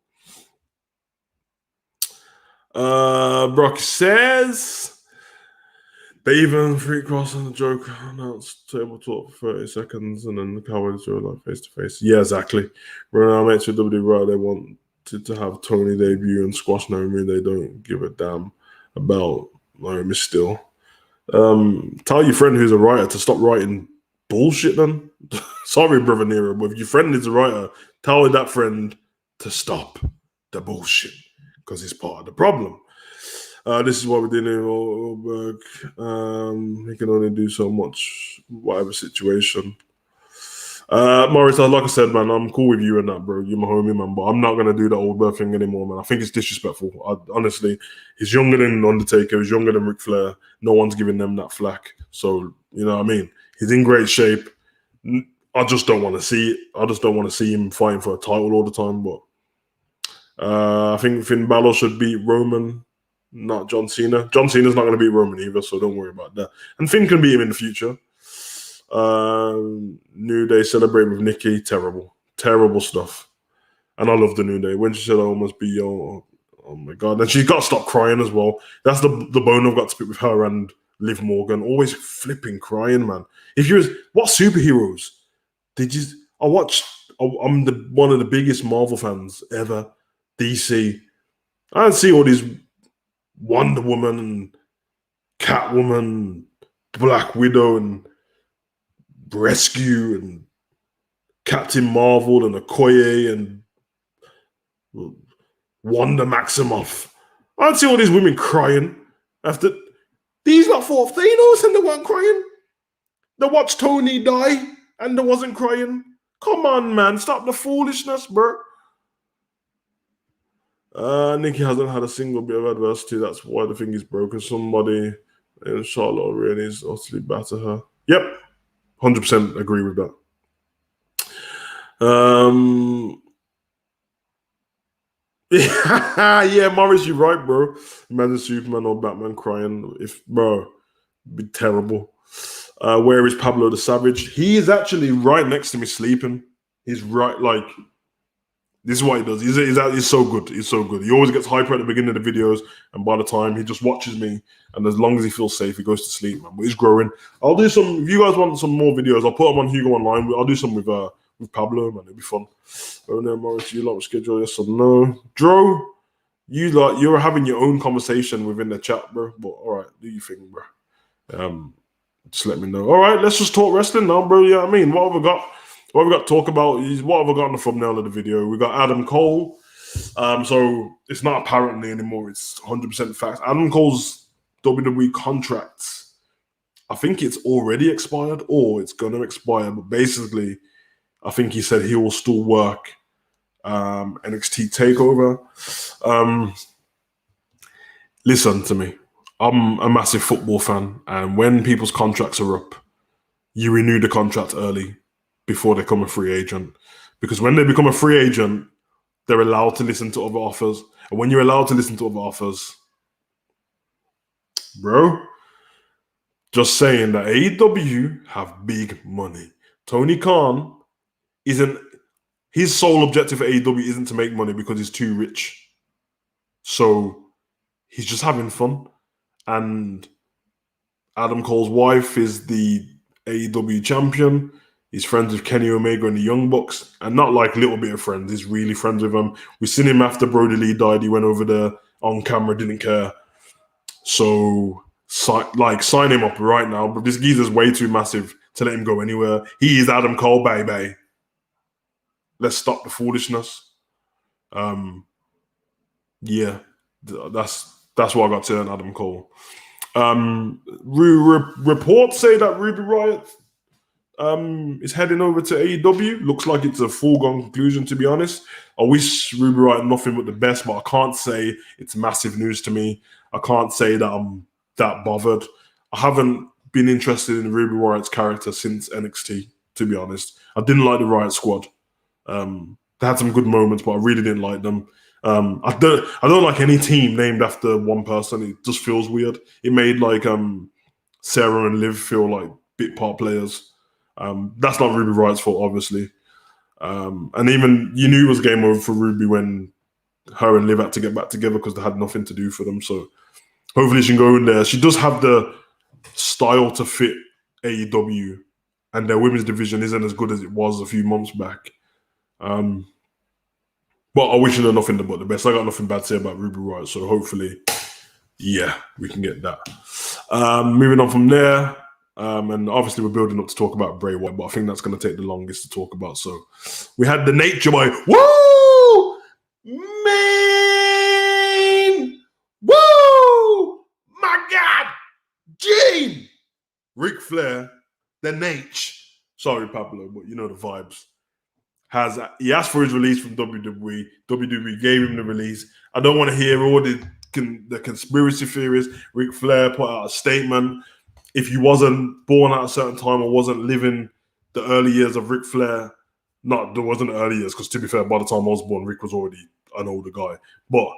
Brock says... They even free cross on the joke announced table talk for 30 seconds and then the Cowboys show like face to face. Yeah, exactly. When our mates with WWE, they wanted to have Tony debut and squash Naomi. They don't give a damn about Naomi still. Tell your friend who's a writer to stop writing bullshit then. Sorry, brother Nero, but if your friend is a writer, tell that friend to stop the bullshit because it's part of the problem. This is what we did in Goldberg. He can only do so much, whatever situation. Morris, like I said, man, I'm cool with you and that, bro. You're my homie, man, but I'm not going to do the Goldberg thing anymore, man. I think it's disrespectful. Honestly, he's younger than Undertaker. He's younger than Ric Flair. No one's giving them that flack. So, you know what I mean? He's in great shape. I just don't want to see it. I just don't want to see him fighting for a title all the time, but I think Finn Balor should beat Roman, not John Cena. John Cena's not going to beat Roman either, so don't worry about that. And Finn can beat him in the future. New Day celebrate with Nikki. Terrible stuff. And I love the New Day. When she said I almost be oh my God. And she's got to stop crying as well. That's the bone I've got to pick with her and Liv Morgan. Always flipping crying, man. What superheroes did you... I'm one of the biggest Marvel fans ever. DC. I see all these Wonder Woman and Catwoman, Black Widow and Rescue and Captain Marvel and Okoye and Wanda Maximoff. I see all these women crying after these lot thought Thanos and they weren't crying. They watched Tony die and they wasn't crying. Come on, man, stop the foolishness, bro. Nikki hasn't had a single bit of adversity. That's why the thing is broken. Somebody in Charlotte really is utterly batter her. Yep, 100% agree with that. Yeah, Morris, you're right, bro. Imagine Superman or Batman crying. It'd be terrible. Where is Pablo the Savage? He is actually right next to me sleeping. He's right, like, this is what he does. He's so good. He's so good. He always gets hyper at the beginning of the videos, and by the time he just watches me, and as long as he feels safe, he goes to sleep, man. But he's growing. I'll do some, if you guys want some more videos, I'll put them on HUGO Online. I'll do some with Pablo, man. It'll be fun. Oh no, Morris, you like schedule, yes or no? Dro, you're having your own conversation within the chat, bro. But all right, do you think, bro? Just let me know. All right, let's just talk wrestling now, bro. Yeah, I mean, what have we got? What have we got to talk about is what have I got on the thumbnail of the video? We got Adam Cole. So it's not apparently anymore. It's 100% fact. Adam Cole's WWE contract, I think it's already expired or it's going to expire. But basically, I think he said he will still work NXT TakeOver. Listen to me. I'm a massive football fan. And when people's contracts are up, you renew the contract early before they become a free agent. Because when they become a free agent, they're allowed to listen to other offers. And when you're allowed to listen to other offers, bro, just saying that AEW have big money. Tony Khan his sole objective for AEW isn't to make money because he's too rich. So he's just having fun. And Adam Cole's wife is the AEW champion. He's friends with Kenny Omega and the Young Bucks, and not like little bit of friends. He's really friends with them. We seen him after Brody Lee died. He went over there on camera, didn't care. So, sign him up right now. But this geezer's way too massive to let him go anywhere. He is Adam Cole, baby. Let's stop the foolishness. Yeah, that's what I got to say on Adam Cole. Reports say that Ruby Riott is heading over to AEW. Looks like it's a foregone conclusion, to be honest. I wish Ruby Riott nothing but the best, but I can't say it's massive news to me. I can't say that I'm that bothered. I haven't been interested in Ruby Riott's character since NXT, to be honest. I didn't like the Riott Squad. They had some good moments, but I really didn't like them. I don't like any team named after one person. It just feels weird. It made like Sarah and Liv feel like bit part players. That's not Ruby Riott's fault, obviously. And even you knew it was game over for Ruby when her and Liv had to get back together because they had nothing to do for them. So hopefully she can go in there. She does have the style to fit AEW, and their women's division isn't as good as it was a few months back. But I wish her nothing but the best. I got nothing bad to say about Ruby Riott, so hopefully, yeah, we can get that. Moving on from there, and obviously we're building up to talk about Bray Wyatt, but I think that's going to take the longest to talk about. So we had the Nature Boy. Woo! Man! Woo! My God! Gene! Ric Flair, the Nature. Sorry, Pablo, but you know the vibes. He asked for his release from WWE. WWE gave him the release. I don't want to hear all the conspiracy theories. Ric Flair put out a statement. If he wasn't born at a certain time or wasn't living the early years of Ric Flair, there wasn't early years, because to be fair, by the time I was born, Rick was already an older guy. But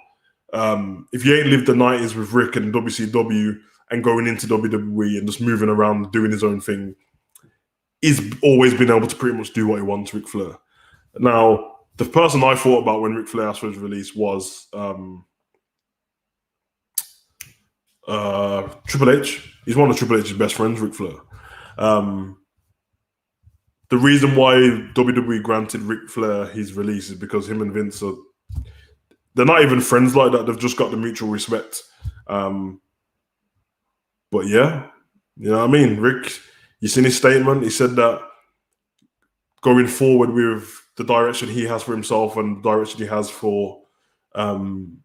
if you ain't lived the 90s with Rick and WCW and going into WWE and just moving around doing his own thing, he's always been able to pretty much do what he wants, Ric Flair. Now, the person I thought about when Ric Flair asked for his release was Triple H. He's one of Triple H's best friends, Ric Flair. the reason why WWE granted Ric Flair his release is because him and Vince they're not even friends like that. They've just got the mutual respect. But yeah, you know what I mean? Rick, you seen his statement? He said that going forward with the direction he has for himself and the direction he has for and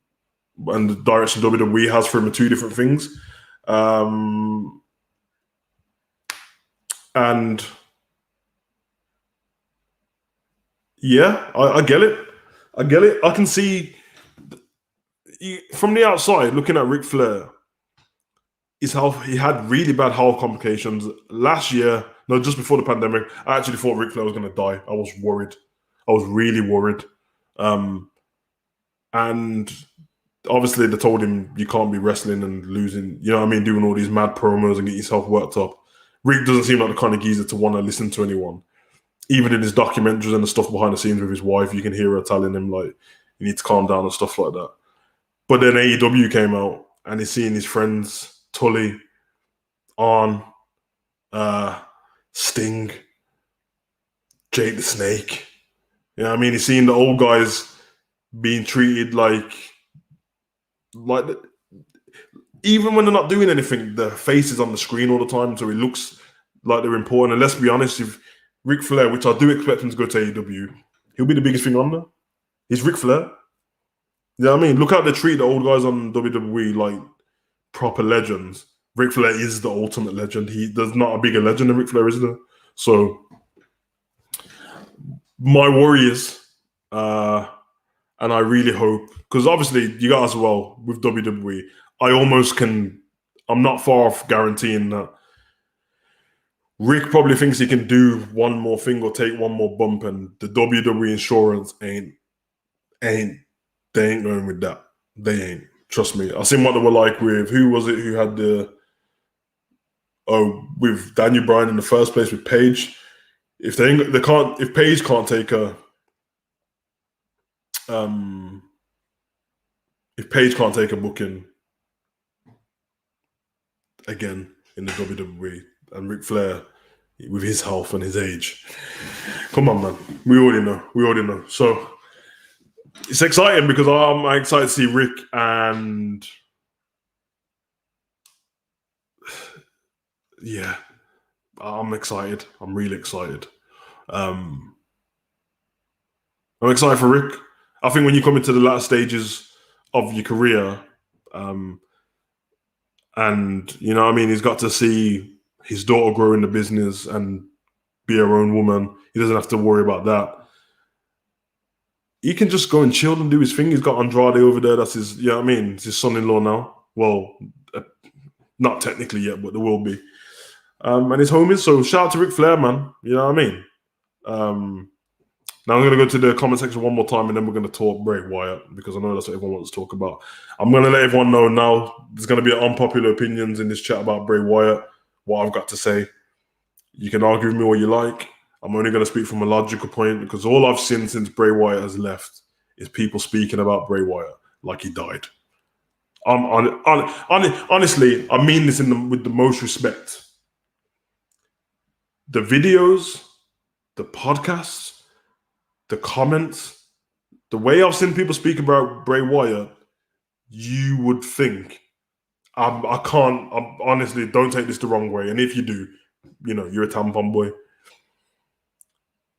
the direction WWE has for him are two different things. And yeah, I get it. I get it. I can see from the outside looking at Ric Flair, his health. He had really bad health complications last year. No, just before the pandemic. I actually thought Ric Flair was going to die. I was worried. I was really worried. And obviously they told him you can't be wrestling and losing. You know what I mean? Doing all these mad promos and get yourself worked up. Rick doesn't seem like the kind of geezer to want to listen to anyone. Even in his documentaries and the stuff behind the scenes with his wife, you can hear her telling him like you need to calm down and stuff like that. But then AEW came out and he's seeing his friends Tully, Arn, Sting, Jake the Snake. You know what I mean? He's seeing the old guys being treated like even when they're not doing anything, their face is on the screen all the time, so it looks like they're important. And let's be honest, if Ric Flair, which I do expect him to go to AEW, he'll be the biggest thing on there. He's Ric Flair. You know what I mean? Look how they treat the old guys on WWE like proper legends. Ric Flair is the ultimate legend. There's not a bigger legend than Ric Flair, is there? So my worry is, and I really hope, because obviously you guys as well with WWE, I'm not far off guaranteeing that Rick probably thinks he can do one more thing or take one more bump, and the WWE insurance they ain't going with that. They ain't. Trust me. I seen what they were like with, who was it who had with Daniel Bryan in the first place with Paige. If Paige can't take a booking again in the WWE, and Ric Flair with his health and his age, come on, man. We already know. So it's exciting because I'm excited to see Rick, and yeah, I'm excited. I'm really excited. I'm excited for Rick. I think when you come into the latter stages of your career, and you know what I mean, he's got to see his daughter grow in the business and be her own woman. He doesn't have to worry about that. He can just go and chill and do his thing. He's got Andrade over there. That's his, you know what I mean? It's his son-in-law now. Well, not technically yet, but there will be. And his homies. So shout out to Ric Flair, man. You know what I mean? Now I'm going to go to the comment section one more time, and then we're going to talk Bray Wyatt, because I know that's what everyone wants to talk about. I'm going to let everyone know now there's going to be unpopular opinions in this chat about Bray Wyatt, what I've got to say. You can argue with me all you like. I'm only going to speak from a logical point, because all I've seen since Bray Wyatt has left is people speaking about Bray Wyatt like he died. Honestly, I mean this with the most respect. The videos, the podcasts, the comments, the way I've seen people speak about Bray Wyatt, you would think, honestly, don't take this the wrong way. And if you do, you know, you're a tampon boy.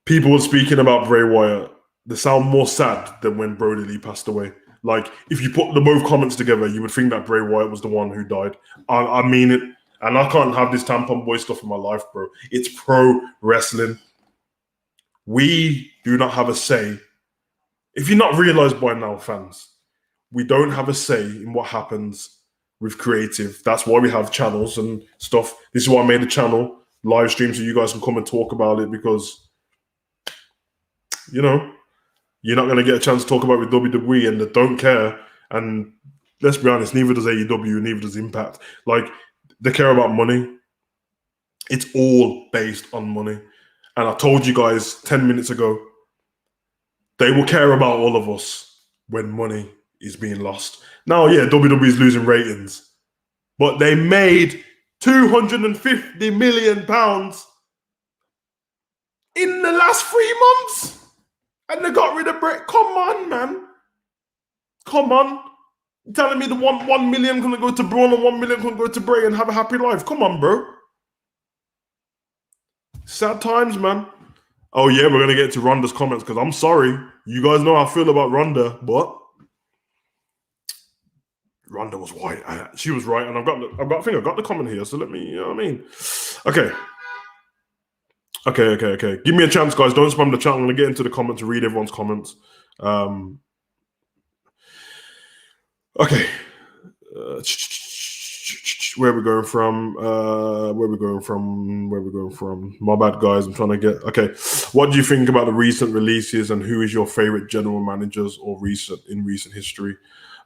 People speaking about Bray Wyatt, they sound more sad than when Brody Lee passed away. Like, if you put the both comments together, you would think that Bray Wyatt was the one who died. I mean it. And I can't have this tampon boy stuff in my life, bro. It's pro wrestling. We do not have a say. If you're not realized by now, fans, we don't have a say in what happens with creative. That's why we have channels and stuff. This is why I made a channel, live stream, so you guys can come and talk about it, because, you know, you're not going to get a chance to talk about it with WWE, and they don't care. And let's be honest, neither does AEW, neither does Impact. Like, they care about money. It's all based on money. And I told you guys 10 minutes ago, they will care about all of us when money is being lost. Now, yeah, WWE is losing ratings, but they made £250 million in the last 3 months, and they got rid of Bray. Come on, man. Come on. You're telling me the 1 million gonna go to Braun and 1 million gonna go to Bray and have a happy life. Come on, bro. Sad times, man. Oh yeah, we're gonna get to Ronda's comments because I'm sorry. You guys know how I feel about Ronda, but Ronda was right. She was right, and I think I got the comment here. So let me, you know what I mean? Okay. Give me a chance, guys. Don't spam the chat. I'm gonna get into the comments and read everyone's comments. Okay. Where are we going from? Where are we going from? My bad, guys. I'm trying to get. Okay. What do you think about the recent releases, and who is your favorite general managers or in recent history?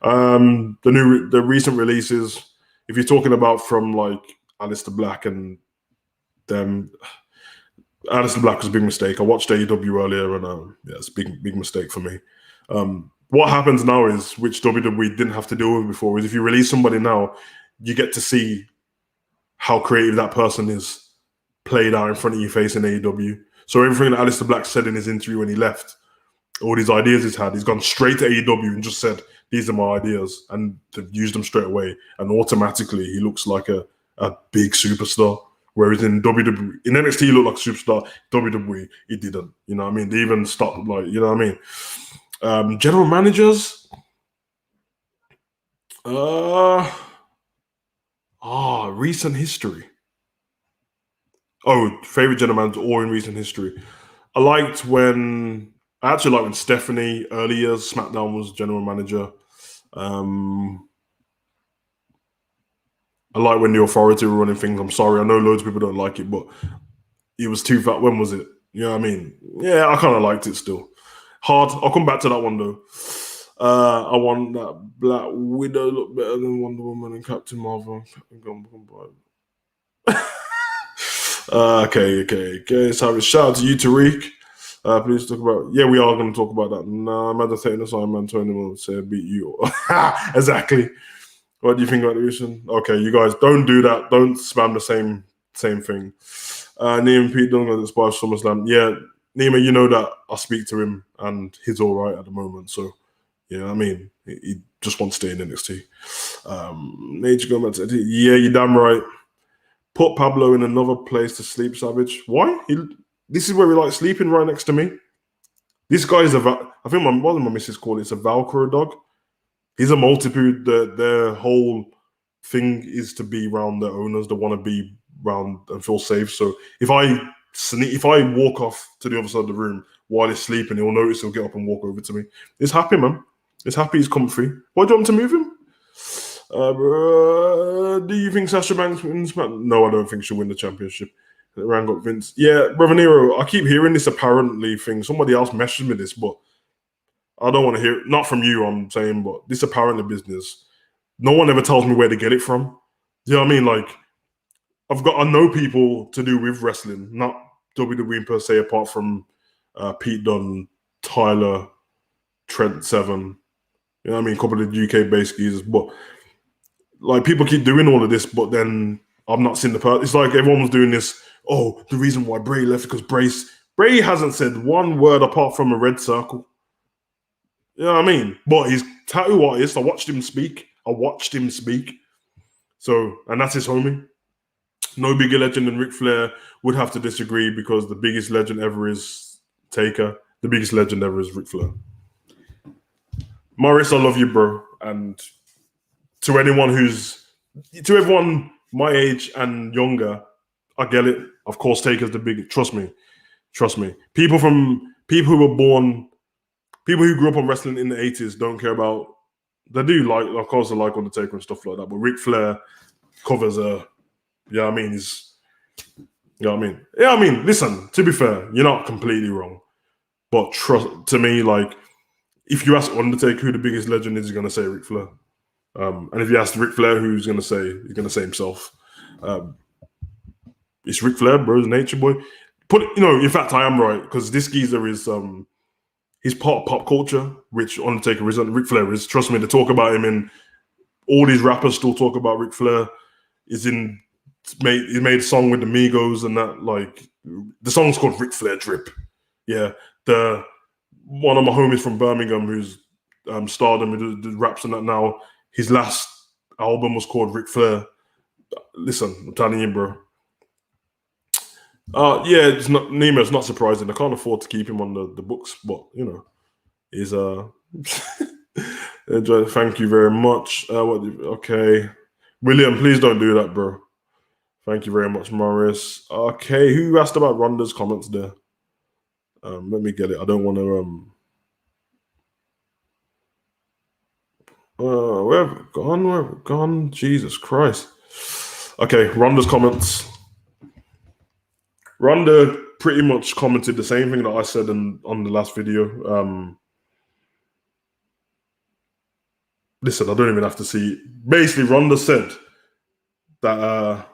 The recent releases. If you're talking about from like Aleister Black and them, Aleister Black was a big mistake. I watched AEW earlier, and yeah, it's a big mistake for me. What happens now is, which WWE didn't have to deal with before, is if you release somebody now, you get to see how creative that person is played out in front of your face in AEW. So everything that Aleister Black said in his interview when he left, all these ideas he's gone straight to AEW and just said, these are my ideas, and they've used them straight away. And automatically he looks like a big superstar. Whereas in WWE, in NXT, he looked like a superstar. WWE, he didn't. You know what I mean? They even stopped, like, you know what I mean? General managers. Recent history. Oh, favorite general manager or in recent history. I actually liked when Stephanie, early years, SmackDown, was general manager. I like when the Authority were running things. I'm sorry, I know loads of people don't like it, but it was too fat. When was it? You know what I mean? Yeah, I kind of liked it still. Hard. I'll come back to that one though. I want that Black Widow look better than Wonder Woman and Captain Marvel. Okay. So shout out to you, Tariq. Please talk about. Yeah, we are going to talk about that. Nah, I'm at taking this on, man. Tony will say beat you. Exactly. What do you think about the reason? Okay, you guys don't do that. Don't spam the same thing. Nima and Pete don't go to Spice SummerSlam. Yeah, Nima, you know that I speak to him and he's all right at the moment. So, yeah, I mean, he just wants to stay in NXT. Nature going back to yeah, you're damn right. Put Pablo in another place to sleep, Savage. Why? This is where he likes sleeping, right next to me. This guy is I think what did my missus call it? It's a Valkyrie dog. He's a multitude. Their whole thing is to be around their owners. They want to be around and feel safe. So if I walk off to the other side of the room while he's sleeping, he'll notice. He'll get up and walk over to me. He's happy, man. He's happy. He's comfy. Why do you want to move him? Do you think Sasha Banks wins? No, I don't think she'll win the championship. Rang up Vince. Yeah, Brother Nero, I keep hearing this apparently thing. Somebody else messaged me this, but I don't want to hear it. Not from you, I'm saying, but this apparently business. No one ever tells me where to get it from. You know what I mean? Like, I know people to do with wrestling, not WWE per se, apart from Pete Dunne, Tyler, Trent Seven. You know what I mean? A couple of UK-based geezers, but like people keep doing all of this, but then I've not seen the part. It's like everyone was doing this. Oh, the reason why Bray left because Bray hasn't said one word apart from a red circle. You know what I mean? But he's tattoo artist. I watched him speak. So, and that's his homie. No bigger legend than Ric Flair. Would have to disagree because the biggest legend ever is Taker. The biggest legend ever is Ric Flair. Morris, I love you, bro. And to everyone my age and younger, I get it. Of course, Taker's the biggest. Trust me. People who grew up on wrestling in the 80s don't care about. They do like, of course, they like Undertaker and stuff like that. But Ric Flair covers yeah, I mean, listen, to be fair, you're not completely wrong. But to me, like, if you ask Undertaker who the biggest legend is, he's going to say Ric Flair. And if you ask Ric Flair who's going to say, he's going to say himself. It's Ric Flair, bro, Nature Boy. In fact, I am right, because this geezer is, he's part of pop culture, which Undertaker isn't. Ric Flair is. Trust me, to talk about him, and all these rappers still talk about Ric Flair. He made a song with the Migos and that. Like, The song's called Ric Flair Drip. Yeah, one of my homies from Birmingham who's stardom who raps on that now. His last album was called Ric Flair. Listen, I'm telling you, bro. Yeah, it's not Nemo. It's not surprising. I can't afford to keep him on the books, but he's Thank you very much. Okay, William, please don't do that, bro. Thank you very much, Morris. Okay, who asked about Ronda's comments there? Let me get it. I don't want to. Where have it gone? Where have it gone? Jesus Christ. Okay, Ronda's comments. Ronda pretty much commented the same thing that I said on the last video. Listen, I don't even have to see it. Basically, Ronda said that.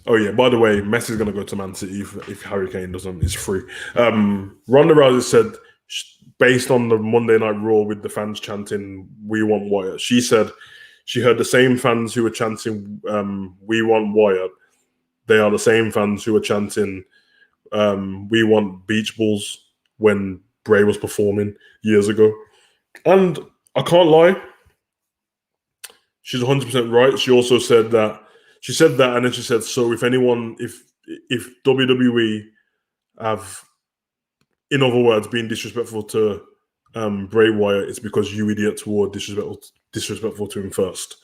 Oh yeah, by the way, Messi's gonna go to Man City if Harry Kane doesn't. It's free. Ronda Rousey said, based on the Monday Night Raw with the fans chanting "We want Wyatt," she said she heard the same fans who were chanting "We want Wyatt." They are the same fans who were chanting "We want Beach Balls" when Bray was performing years ago. And I can't lie, she's 100% right. She also said that. She said that, and then she said, "So if WWE have, in other words, been disrespectful to Bray Wyatt, it's because you idiots were disrespectful to him first."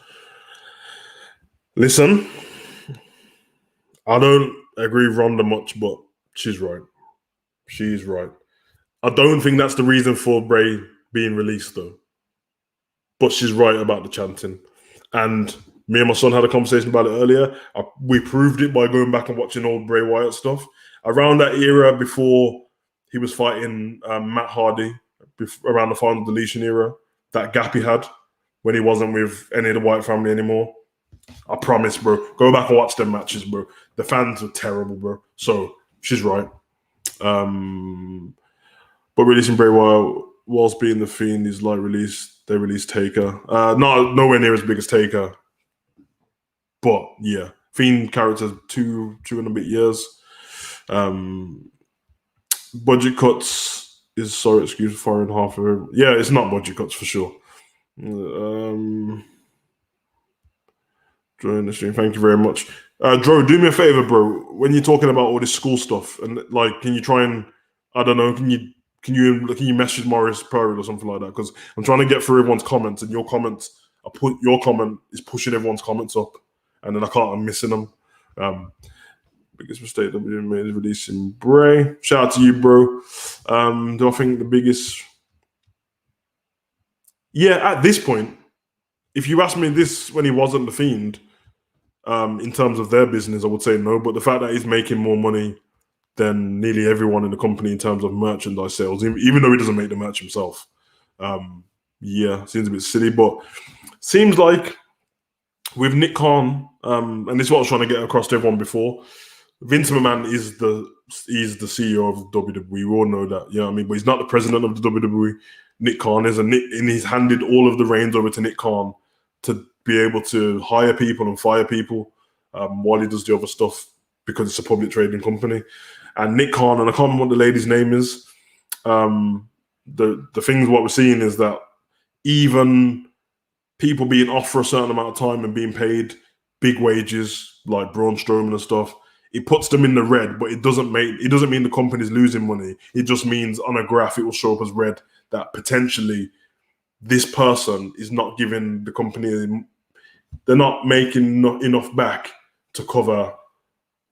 Listen, I don't agree with Ronda much, but she's right. She's right. I don't think that's the reason for Bray being released, though. But she's right about the chanting. And me and my son had a conversation about it earlier. We proved it by going back and watching old Bray Wyatt stuff. Around that era, before he was fighting Matt Hardy, around the final deletion era, that gap he had when he wasn't with any of the Wyatt family anymore. I promise, bro. Go back and watch them matches, bro. The fans were terrible, bro. So she's right. But releasing Bray Wyatt whilst being the Fiend is like they released Taker. Nowhere near as big as Taker. But yeah, Fiend character 2 and a bit years. Budget cuts is excuse for foreign half of it. Yeah, it's not budget cuts for sure. Join the stream. Thank you very much. Dro, do me a favor, bro. When you're talking about all this school stuff, and like, can you try and, I don't know, can you message Morris Purdy or something like that? Because I'm trying to get through everyone's comments, and your comment is pushing everyone's comments up, and then I'm missing them. Biggest mistake that we made is releasing Bray. Shout out to you, bro. Do I think the biggest? Yeah, at this point, if you asked me this when he wasn't the Fiend, in terms of their business, I would say no. But the fact that he's making more money than nearly everyone in the company in terms of merchandise sales, even though he doesn't make the merch himself, yeah, seems a bit silly. But seems like with Nick Khan, and this is what I was trying to get across to everyone before. Vince McMahon is the CEO of WWE. We all know that, you know what I mean? But he's not the president of the WWE. Nick Khan is, and he's handed all of the reins over to Nick Khan to be able to hire people and fire people while he does the other stuff, because it's a public trading company. And Nick Khan, and I can't remember what the lady's name is. The things what we're seeing is that even people being off for a certain amount of time and being paid big wages like Braun Strowman and stuff, it puts them in the red, but it doesn't mean the company's losing money. It just means on a graph it will show up as red, that potentially this person is not giving the company, they're not making enough back to cover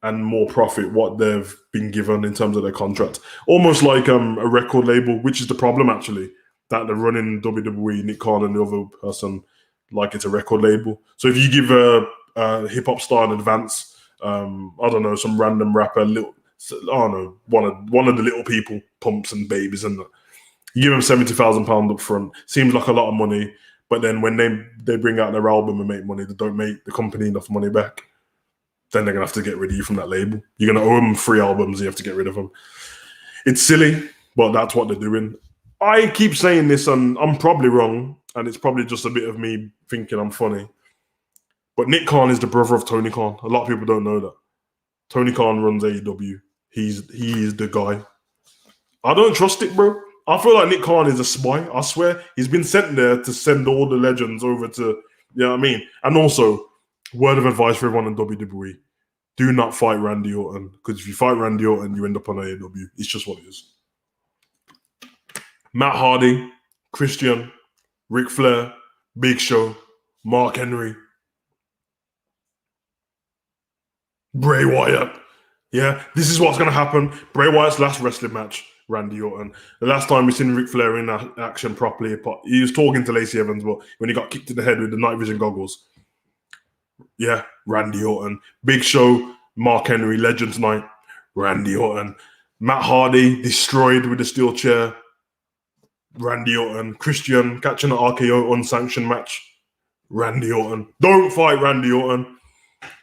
and more profit what they've been given in terms of their contract. Almost like a record label, which is the problem actually, that they're running WWE, Nick Khan and the other person, like it's a record label. So if you give a hip hop star in advance, I don't know, some random rapper, one of the little people, Pumps and Babies, and you give them £70,000 up front. Seems like a lot of money, but then when they bring out their album and make money, they don't make the company enough money back. Then they're gonna have to get rid of you from that label. You're gonna owe them 3 albums, and you have to get rid of them. It's silly, but that's what they're doing. I keep saying this, and I'm probably wrong, and it's probably just a bit of me thinking I'm funny. But Nick Khan is the brother of Tony Khan. A lot of people don't know that. Tony Khan runs AEW. He is the guy. I don't trust it, bro. I feel like Nick Khan is a spy. I swear he's been sent there to send all the legends over to, you know what I mean? And also, word of advice for everyone in WWE: do not fight Randy Orton, because if you fight Randy Orton, you end up on AEW. It's just what it is. Matt Hardy, Christian, Ric Flair, Big Show, Mark Henry, Bray Wyatt. Yeah, this is what's going to happen. Bray Wyatt's last wrestling match, Randy Orton. The last time we seen Ric Flair in action properly, he was talking to Lacey Evans, but when he got kicked in the head with the night vision goggles, yeah, Randy Orton. Big Show, Mark Henry, Legends Night, Randy Orton. Matt Hardy, destroyed with the steel chair, Randy Orton. Christian, catching an RKO unsanctioned match, Randy Orton. Don't fight Randy Orton.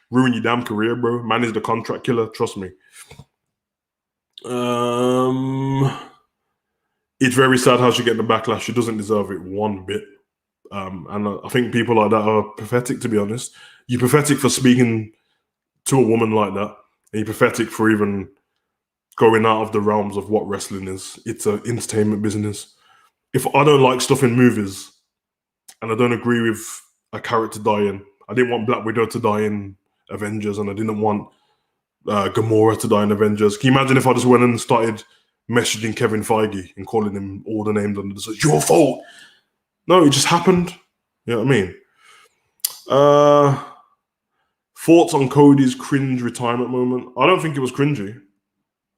Ruin your damn career, bro. Man is the contract killer. Trust me. It's very sad how she get the backlash. She doesn't deserve it one bit. And I think people like that are pathetic, to be honest. You're pathetic for speaking to a woman like that. And you're pathetic for even going out of the realms of what wrestling is. It's an entertainment business. If I don't like stuff in movies and I don't agree with a character dying, I didn't want Black Widow to die in Avengers, and I didn't want Gamora to die in Avengers. Can you imagine if I just went and started messaging Kevin Feige and calling him all the names under the sun? It's your fault. No, it just happened. You know what I mean? Thoughts on Cody's cringe retirement moment? I don't think it was cringy.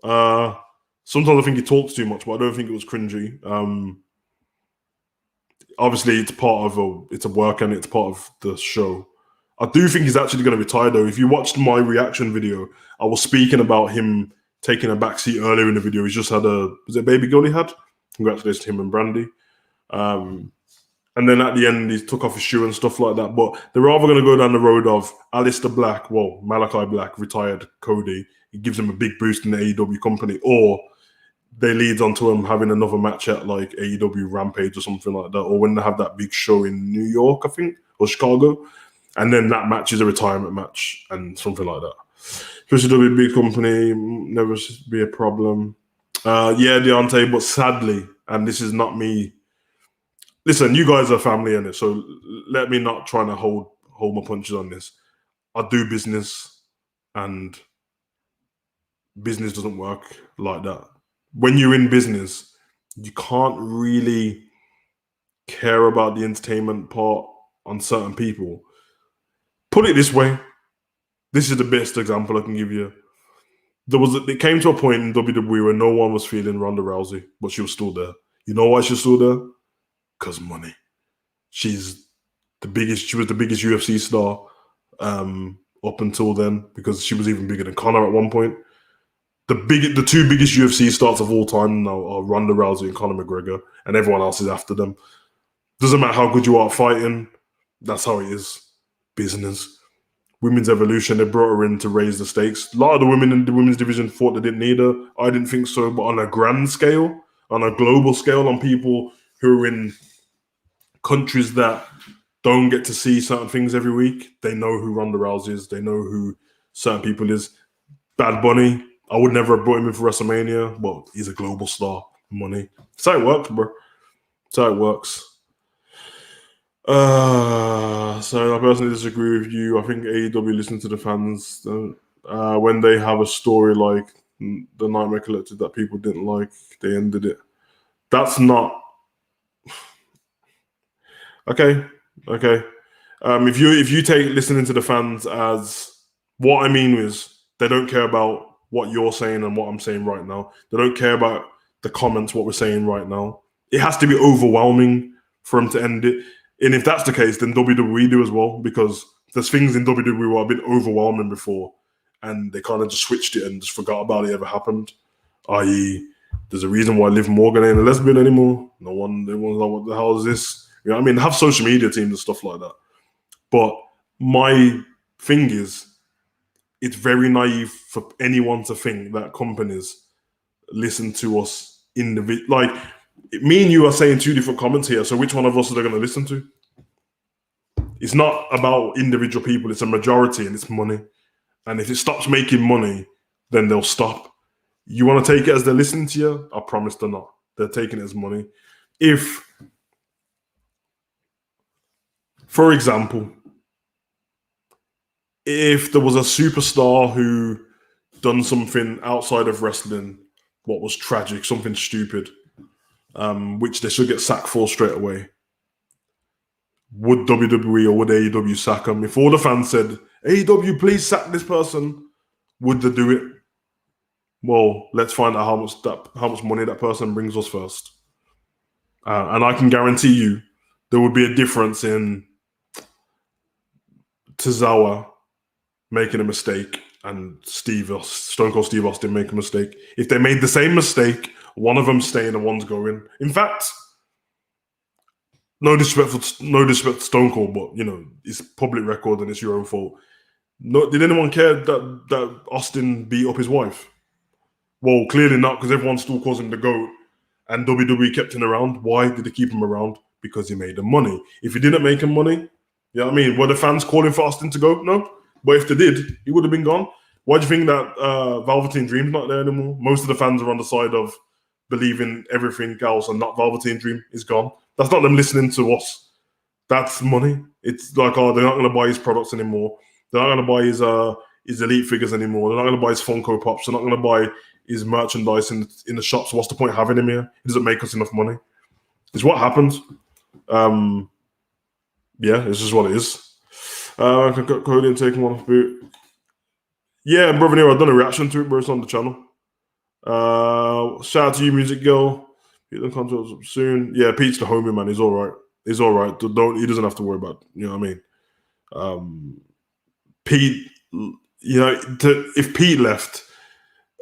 Sometimes I think he talks too much, but I don't think it was cringy. Obviously, it's a work and it's part of the show. I do think he's actually going to retire, though. If you watched my reaction video, I was speaking about him taking a backseat earlier in the video. He's just had was it a baby girl he had? Congratulations to him and Brandy. And then at the end, he took off his shoe and stuff like that. But they're either going to go down the road of Malachi Black retired Cody. It gives him a big boost in the AEW company. Or they lead onto him having another match at like AEW Rampage or something like that. Or when they have that big show in New York, I think, or Chicago. And then that match is a retirement match and something like that. Especially to be a big company, never be a problem. Yeah, Deontay, but sadly, and this is not me. Listen, you guys are family in it, so let me not try to hold my punches on this. I do business, and business doesn't work like that. When you're in business, you can't really care about the entertainment part on certain people. Put it this way. This is the best example I can give you. It came to a point in WWE where no one was feeling Ronda Rousey, but she was still there. You know why she's still there? Because money. She was the biggest UFC star up until then, because she was even bigger than Conor at one point. The two biggest UFC stars of all time now are Ronda Rousey and Conor McGregor, and everyone else is after them. Doesn't matter how good you are at fighting, that's how it is. Business. Women's Evolution, they brought her in to raise the stakes. A lot of the women in the women's division thought they didn't need her. I didn't think so, but on a grand scale, on a global scale, on people who are in countries that don't get to see certain things every week, they know who Ronda Rousey is. They know who certain people is. Bad Bunny, I would never have brought him in for WrestleMania, but he's a global star. Money. That's how it works, bro. That's how it works. So I personally disagree with you. I think AEW listen to the fans when they have a story like the Nightmare Collective that people didn't like, they ended it. That's not okay. If you take listening to the fans as what I mean is they don't care about what you're saying and what I'm saying right now. They don't care about the comments, what we're saying right now. It has to be overwhelming for them to end it. And if that's the case, then WWE do as well, because there's things in WWE where have been overwhelming before, and they kind of just switched it and just forgot about it ever happened. I.e., there's a reason why Liv Morgan ain't a lesbian anymore. Everyone's like, what the hell is this? You know what I mean? Have social media teams and stuff like that. But my thing is, it's very naive for anyone to think that companies listen to us individually. Like, me and you are saying two different comments here, so which one of us are they going to listen to? It's not about individual people. It's a majority, and it's money. And if it stops making money, then they'll stop. You want to take it as they're listening to you? I promise they're not. They're taking it as money. If, for example, if there was a superstar who done something outside of wrestling, what was tragic, something stupid, which they should get sacked for straight away, would WWE or would AEW sack them? If all the fans said, AEW, please sack this person, would they do it? Well, let's find out how much money that person brings us first. And I can guarantee you there would be a difference in Tozawa making a mistake and Stone Cold Steve Austin making a mistake. If they made the same mistake, one of them staying and one's going. In fact, no disrespect to Stone Cold, but it's public record and it's your own fault. No, did anyone care that Austin beat up his wife? Well, clearly not, because everyone still calls him the GOAT, and WWE kept him around. Why did they keep him around? Because he made them money. If he didn't make him money, you know what I mean? Were the fans calling for Austin to go? No. But if they did, he would have been gone. Why do you think that Velveteen Dream's not there anymore? Most of the fans are on the side of believing everything else and not Velveteen Dream is gone. That's not them listening to us. That's money. It's like, they're not going to buy his products anymore. They're not going to buy his Elite figures anymore. They're not going to buy his Funko Pops. They're not going to buy his merchandise in the shops. What's the point of having him here? He doesn't make us enough money. It's what happens. Yeah, it's just what it is. Cody and taking one off boot. Yeah, Brother Nero, I've done a reaction to it, bro. It's on the channel. Shout out to you, Music Girl. Get the contracts up soon. Yeah, Pete's the homie, man. He's all right. He's all right. He doesn't have to worry about, you know what I mean? Pete, if Pete left,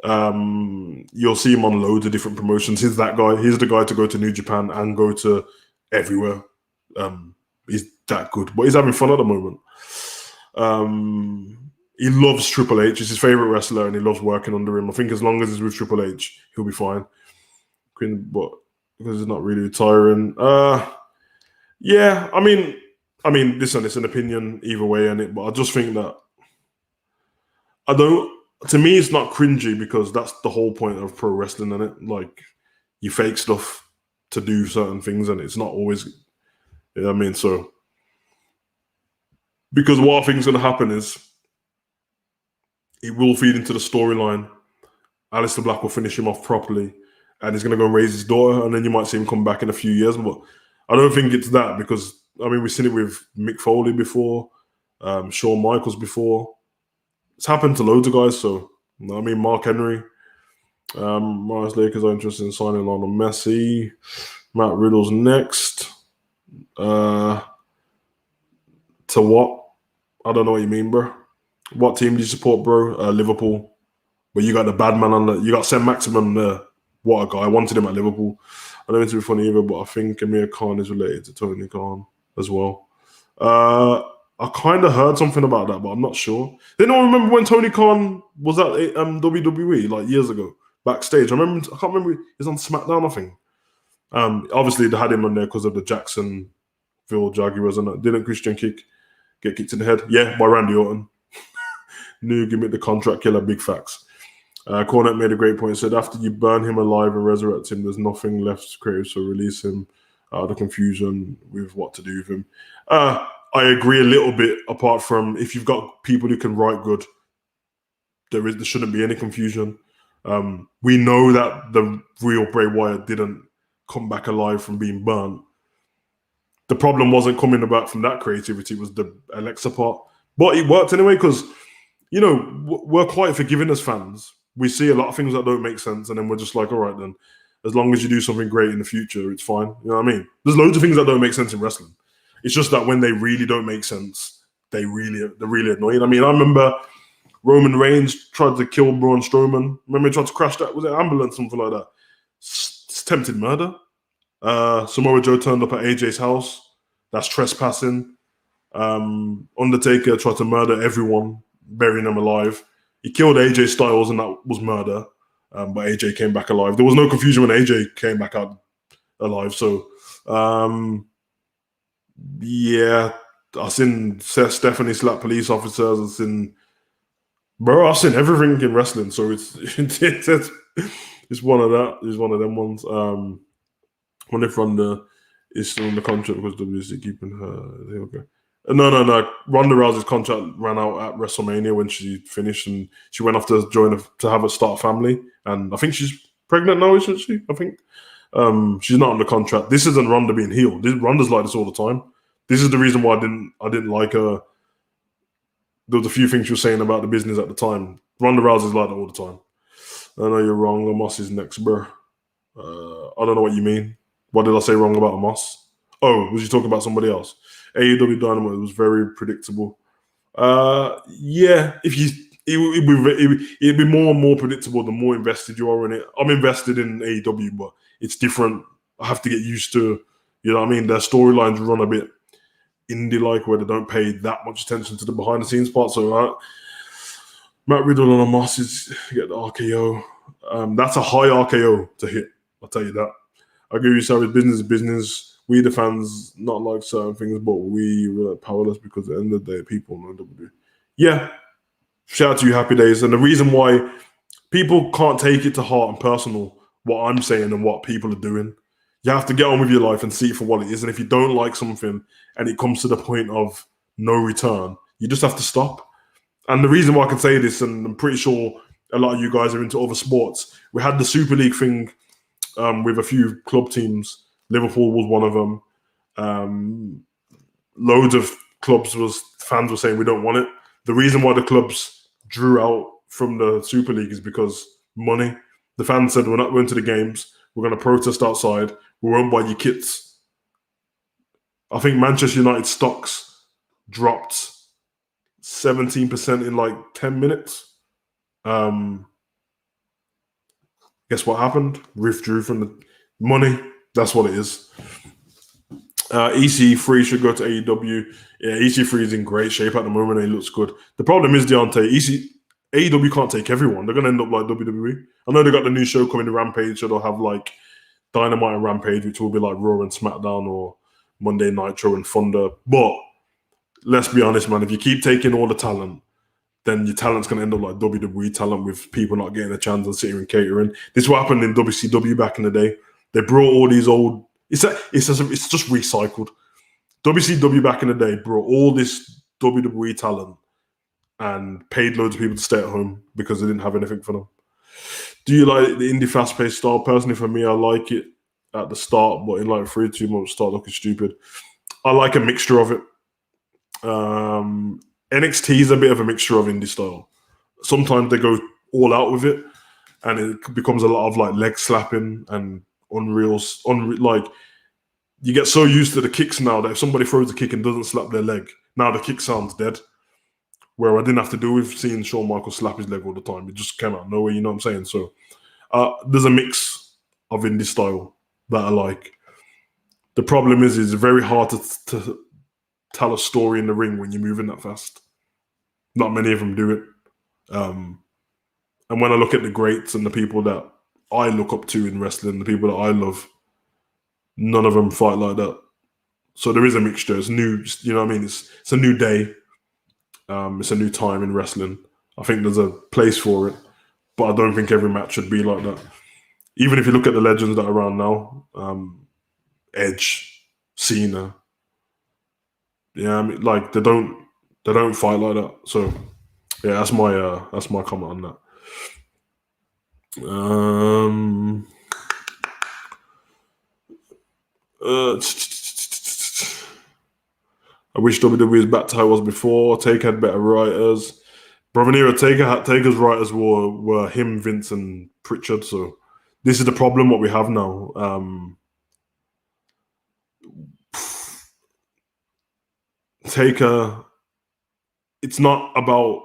you'll see him on loads of different promotions. He's that guy. He's the guy to go to New Japan and go to everywhere. He's that good, but he's having fun at the moment. He loves Triple H. He's his favorite wrestler, and he loves working under him. I think as long as he's with Triple H, he'll be fine. But because he's not really retiring. Yeah, I mean, listen, it's an opinion either way, but I just think that to me, it's not cringy because that's the whole point of pro wrestling, isn't it? Like, you fake stuff to do certain things, and it's not always, you know what I mean? So, because what I think is going to happen is it will feed into the storyline. Aleister Black will finish him off properly, and he's going to go and raise his daughter, and then you might see him come back in a few years. But I don't think it's that because, we've seen it with Mick Foley before, Shawn Michaels before. It's happened to loads of guys. So, Mark Henry, Morris Lakers are interested in signing Lionel Messi. Matt Riddle's next. To what? I don't know what you mean, bro. What team do you support, bro? Liverpool. But you got the bad man on the. You got Sam Maximum there. What a guy. I wanted him at Liverpool. I don't mean to be funny either, but I think Amir Khan is related to Tony Khan as well. I kind of heard something about that, but I'm not sure. Then I remember when Tony Khan was at WWE like years ago backstage. I can't remember. He was on SmackDown, I think. Obviously they had him on there because of the Jacksonville Jaguars, and didn't Christian get kicked in the head? Yeah, by Randy Orton. New gimmick, the contract killer, big facts. Cornette made a great point. He said, after you burn him alive and resurrect him, there's nothing left to create, so release him out of the confusion with what to do with him. I agree a little bit, apart from if you've got people who can write good, there shouldn't be any confusion. We know that the real Bray Wyatt didn't come back alive from being burnt. The problem wasn't coming about from that creativity, it was the Alexa part. But it worked anyway, because, we're quite forgiving as fans. We see a lot of things that don't make sense, and then we're just like, all right, then, as long as you do something great in the future, it's fine. You know what I mean? There's loads of things that don't make sense in wrestling. It's just that when they really don't make sense, they're really annoying. I remember Roman Reigns tried to kill Braun Strowman. Remember he tried to crash that? Was it an ambulance, something like that? It's attempted murder. Samoa Joe turned up at AJ's house. That's trespassing. Undertaker tried to murder everyone, burying them alive. He killed AJ Styles, and that was murder. But AJ came back alive. There was no confusion when AJ came back out alive. So, yeah, I've seen Stephanie slap police officers. I've seen everything in wrestling. So it's one of that. It's one of them ones. When if Ronda is still in the contract because WC keeping her. Okay. No. Ronda Rousey's contract ran out at WrestleMania when she finished, and she went off to have a start family. And I think she's pregnant now, isn't she? I think she's not on the contract. This isn't Ronda being healed. Ronda's like this all the time. This is the reason why I didn't like her. There was a few things she was saying about the business at the time. Ronda Rousey's like that all the time. I know you're wrong. Amos is next, bro. I don't know what you mean. What did I say wrong about Amos? Oh, was you talking about somebody else? AEW Dynamite was very predictable. Yeah, it'd be more and more predictable the more invested you are in it. I'm invested in AEW, but it's different. I have to get used to, you know what I mean? Their storylines run a bit indie-like where they don't pay that much attention to the behind-the-scenes part. So Matt Riddle and Amos get the RKO. That's a high RKO to hit, I'll tell you that. I agree with you, business is business. We, the fans, not like certain things, but we're powerless because at the end of the day, people know WWE. Yeah, shout out to you, Happy Days. And the reason why people can't take it to heart and personal, what I'm saying and what people are doing, you have to get on with your life and see it for what it is. And if you don't like something and it comes to the point of no return, you just have to stop. And the reason why I can say this, and I'm pretty sure a lot of you guys are into other sports, we had the Super League thing with a few club teams. Liverpool was one of them. Loads of fans were saying we don't want it. The reason why the clubs drew out from the Super League is because money. The fans said we're not going to the games. We're going to protest outside. We won't buy your kits. I think Manchester United stocks dropped 17% in like 10 minutes. Guess what happened? Withdrew from the money. That's what it is. EC3 should go to AEW. Yeah, EC3 is in great shape at the moment. He looks good. The problem is, Deontay, AEW can't take everyone. They're going to end up like WWE. I know they got the new show coming to Rampage, so they'll have like Dynamite and Rampage, which will be like Raw and SmackDown or Monday Nitro and Thunder. But let's be honest, man, if you keep taking all the talent, then your talent's going to end up like WWE talent with people not getting a chance and sitting and catering. This is what happened in WCW back in the day. They brought all these old... It's just recycled. WCW back in the day brought all this WWE talent and paid loads of people to stay at home because they didn't have anything for them. Do you like the indie fast-paced style? Personally, for me, I like it at the start, but in like 3-2 months, start looking stupid. I like a mixture of it. NXT is a bit of a mixture of indie style. Sometimes they go all out with it, and it becomes a lot of like leg slapping and like you get so used to the kicks now that if somebody throws a kick and doesn't slap their leg, now the kick sounds dead. Where I didn't have to do with seeing Shawn Michaels slap his leg all the time. It just came out of nowhere, you know what I'm saying? So there's a mix of indie style that I like. The problem is it's very hard to tell a story in the ring when you're moving that fast. Not many of them do it. And when I look at the greats and the people that I look up to in wrestling, the people that I love, none of them fight like that. So there is a mixture. It's new, you know what I mean? It's a new day. It's a new time in wrestling. I think there's a place for it, but I don't think every match should be like that. Even if you look at the legends that are around now, Edge, Cena, yeah, I mean, like they don't fight like that. So yeah, that's my comment on that. I wish WWE was back to how it was before. Taker had better writers. Brother Nero, Taker's writers were him, Vince, and Pritchard. So this is the problem what we have now. Taker, it's not about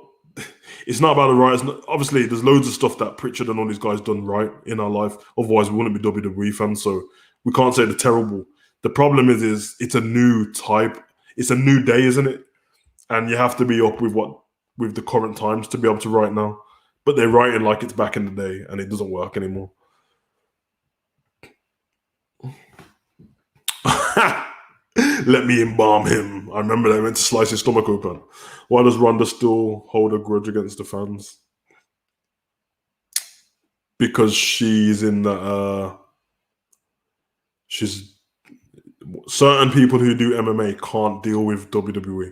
the writers. Obviously, there's loads of stuff that Pritchard and all these guys done right in our life. Otherwise, we wouldn't be WWE fans. So we can't say they're terrible. The problem is it's a new type. It's a new day, isn't it? And you have to be up with the current times to be able to write now. But they're writing like it's back in the day, and it doesn't work anymore. Let me embalm him. I remember they went to slice his stomach open. Why does Ronda still hold a grudge against the fans? Because she's in the she's certain people who do MMA can't deal with WWE.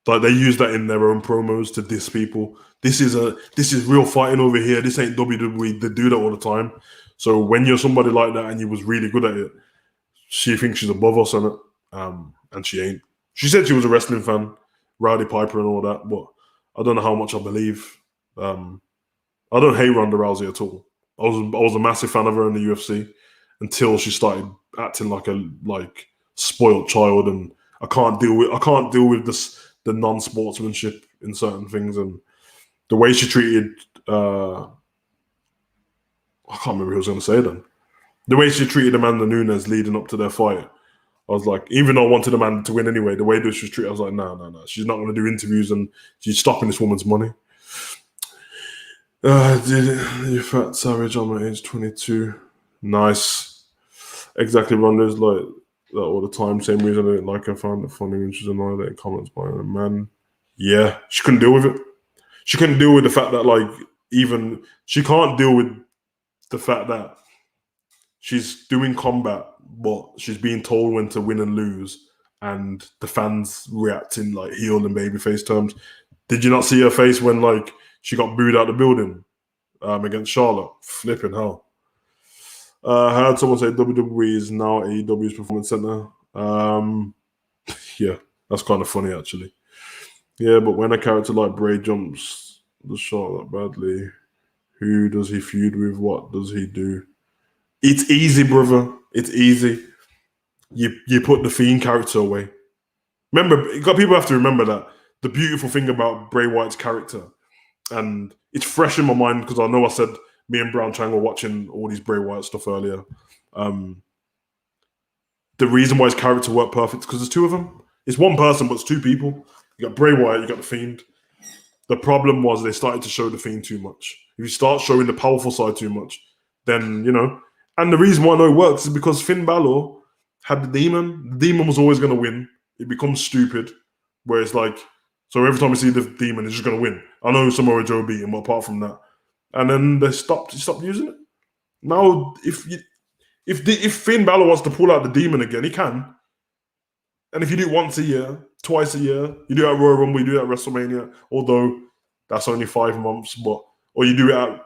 Like they use that in their own promos to diss people. This is real fighting over here. This ain't WWE. They do that all the time. So when you're somebody like that and you was really good at it, she thinks she's above us on it, and she ain't. She said she was a wrestling fan, Rowdy Piper and all that, but I don't know how much I believe. I don't hate Ronda Rousey at all. I was a massive fan of her in the UFC until she started acting like a spoiled child, and I can't deal with this, the non-sportsmanship in certain things, and the way she treated I can't remember who I was going to say then. The way she treated Amanda Nunes leading up to their fight, I was like, even though I wanted Amanda to win anyway, the way that she was treated, I was like, no, she's not going to do interviews, and she's stopping this woman's money. You fat savage, I'm at age 22. Nice. Exactly, Ronda's like that all the time. Same reason I didn't like her. I found it funny when she's annihilating comments by a man. Yeah, she couldn't deal with it. She couldn't deal with the fact that she can't deal with the fact that she's doing combat, but she's being told when to win and lose, and the fans reacting like heel and babyface terms. Did you not see her face when she got booed out the building against Charlotte? Flipping hell. I heard someone say WWE is now AEW's performance center. Yeah, that's kind of funny actually. Yeah, but when a character like Bray jumps the Charlotte badly, who does he feud with? What does he do? It's easy, brother. It's easy. You put the Fiend character away. Remember, people have to remember that the beautiful thing about Bray Wyatt's character, and it's fresh in my mind because I know I said me and Brown Chang were watching all these Bray Wyatt stuff earlier. The reason why his character worked perfect is because there's two of them. It's one person, but it's two people. You got Bray Wyatt, you got the Fiend. The problem was they started to show the Fiend too much. If you start showing the powerful side too much, then, and the reason why I know it works is because Finn Balor had the Demon. The Demon was always going to win. It becomes stupid, where it's so every time you see the Demon, it's just going to win. I know Samoa Joe beat him, but apart from that. And then they stopped using it. Now, if Finn Balor wants to pull out the Demon again, he can. And if you do it once a year, twice a year, you do it at Royal Rumble, you do it at WrestleMania, although that's only 5 months, or you do it at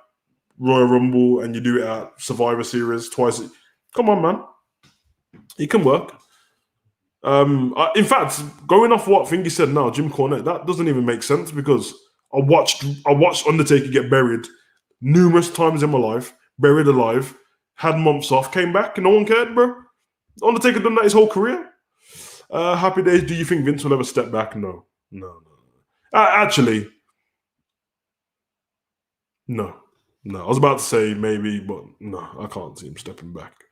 Royal Rumble and you do it at Survivor Series twice. Come on, man. It can work. In fact, going off what Thingy said now, Jim Cornette, that doesn't even make sense because I watched Undertaker get buried numerous times in my life, buried alive, had months off, came back, and no one cared, bro. Undertaker done that his whole career. Happy Days, do you think Vince will ever step back? No. Actually, no. I was about to say maybe, but no, I can't see him stepping back.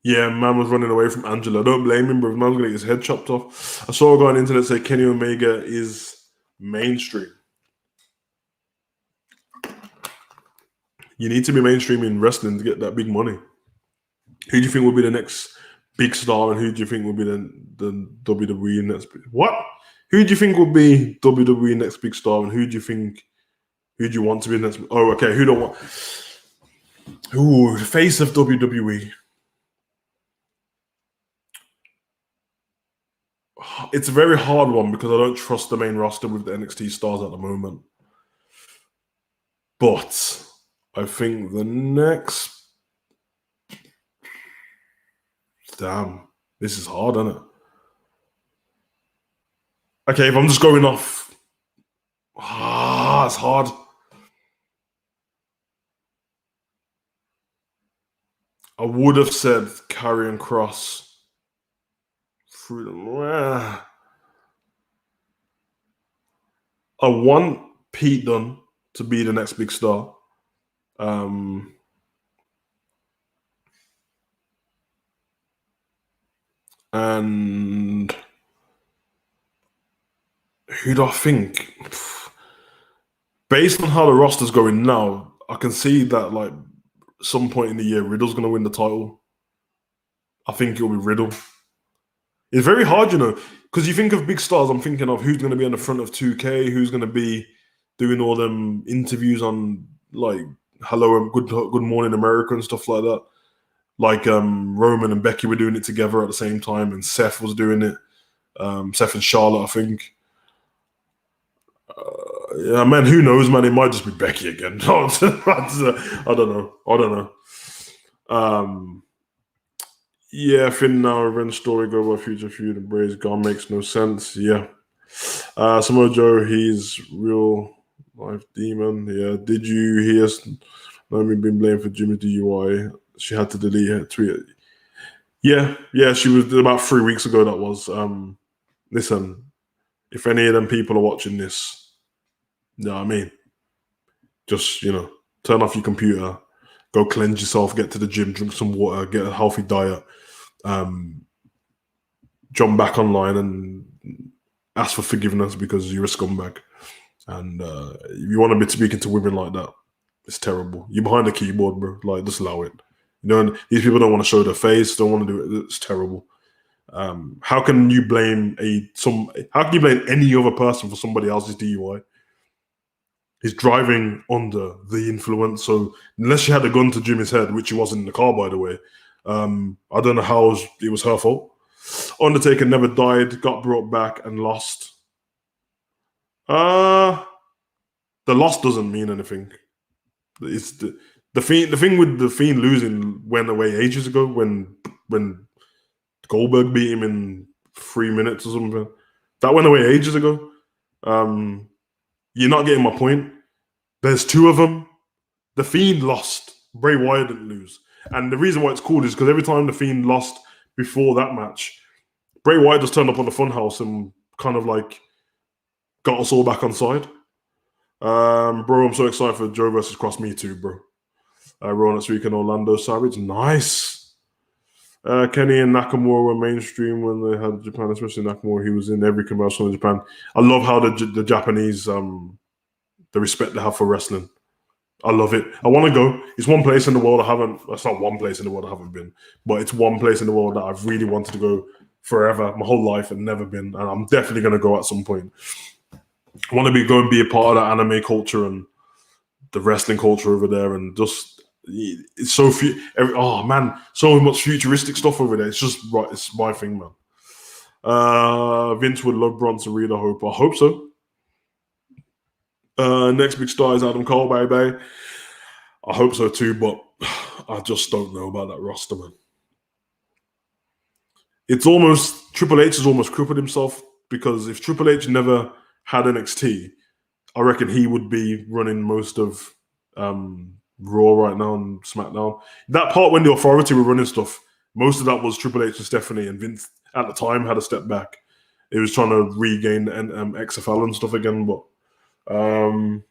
Yeah, man was running away from Angela. Don't blame him, bro. Man was going to get his head chopped off. I saw a guy on the internet say Kenny Omega is mainstream. You need to be mainstream in wrestling to get that big money. Who do you think will be the next big star, and who do you think will be the WWE next? What? Who do you think will be WWE next big star, and who do you want to be the next? Oh, okay. Who don't want? Ooh, the face of WWE. It's a very hard one because I don't trust the main roster with the NXT stars at the moment. But I think the next... Damn, this is hard, isn't it? Okay, if I'm just going off... it's hard. I would have said Karrion Kross. I want Pete Dunne to be the next big star. And who do I think? Based on how the roster's going now, I can see that some point in the year, Riddle's going to win the title. I think it'll be Riddle. It's very hard, because you think of big stars. I'm thinking of who's going to be on the front of 2K, who's going to be doing all them interviews on like Hello and Good Morning America and stuff like that. Like Roman and Becky were doing it together at the same time, and Seth was doing it. Seth and Charlotte, I think. Yeah, man, who knows, man? It might just be Becky again. I don't know. Yeah, Finn now revenge story go by future feud and Bray's gone makes no sense. Yeah. Samoa Joe, he's real life demon. Yeah. Did you hear Naomi been blamed for Jimmy's DUI? She had to delete her tweet. Yeah, she was about 3 weeks ago. That was. Listen, if any of them people are watching this, you know what I mean? Just, turn off your computer, go cleanse yourself, get to the gym, drink some water, get a healthy diet, jump back online and ask for forgiveness because you're a scumbag. And if you want to be speaking to women like that, it's terrible. You're behind the keyboard, bro. Like, just allow it. These people don't want to show their face, don't want to do it. It's terrible. How can you blame any other person for somebody else's DUI? He's driving under the influence, so unless she had a gun to Jimmy's head, which she wasn't in the car, by the way, I don't know how it was her fault. Undertaker never died, got brought back, and lost. The loss doesn't mean anything. It's the thing with the Fiend losing went away ages ago when Goldberg beat him in 3 minutes or something. That went away ages ago. You're not getting my point. There's two of them. The Fiend lost. Bray Wyatt didn't lose. And the reason why it's cool is because every time the Fiend lost before that match, Bray Wyatt just turned up on the Funhouse and kind of like got us all back on side. Bro, I'm so excited for Joe versus Cross. Me too, bro. Raw next week in Orlando. Savage. Nice. Kenny and Nakamura were mainstream when they had Japan, especially Nakamura. He was in every commercial in Japan. I love how the Japanese, the respect they have for wrestling. I love it. I want to go. It's one place in the world I haven't. It's not one place in the world I haven't been, but it's one place in the world that I've really wanted to go forever, my whole life, and never been. And I'm definitely going to go at some point. I want to go and be a part of that anime culture and the wrestling culture over there, and just it's so so much futuristic stuff over there. It's just right. It's my thing, man. Vince would love Bronson Reed. I hope so. Next big star is Adam Cole, baby. I hope so too, but I just don't know about that roster, man. It's almost Triple H has almost crippled himself, because if Triple H never had NXT, I reckon he would be running most of Raw right now and SmackDown. That part when the Authority were running stuff, most of that was Triple H and Stephanie, and Vince at the time had a step back. It was trying to regain XFL and stuff again, but don't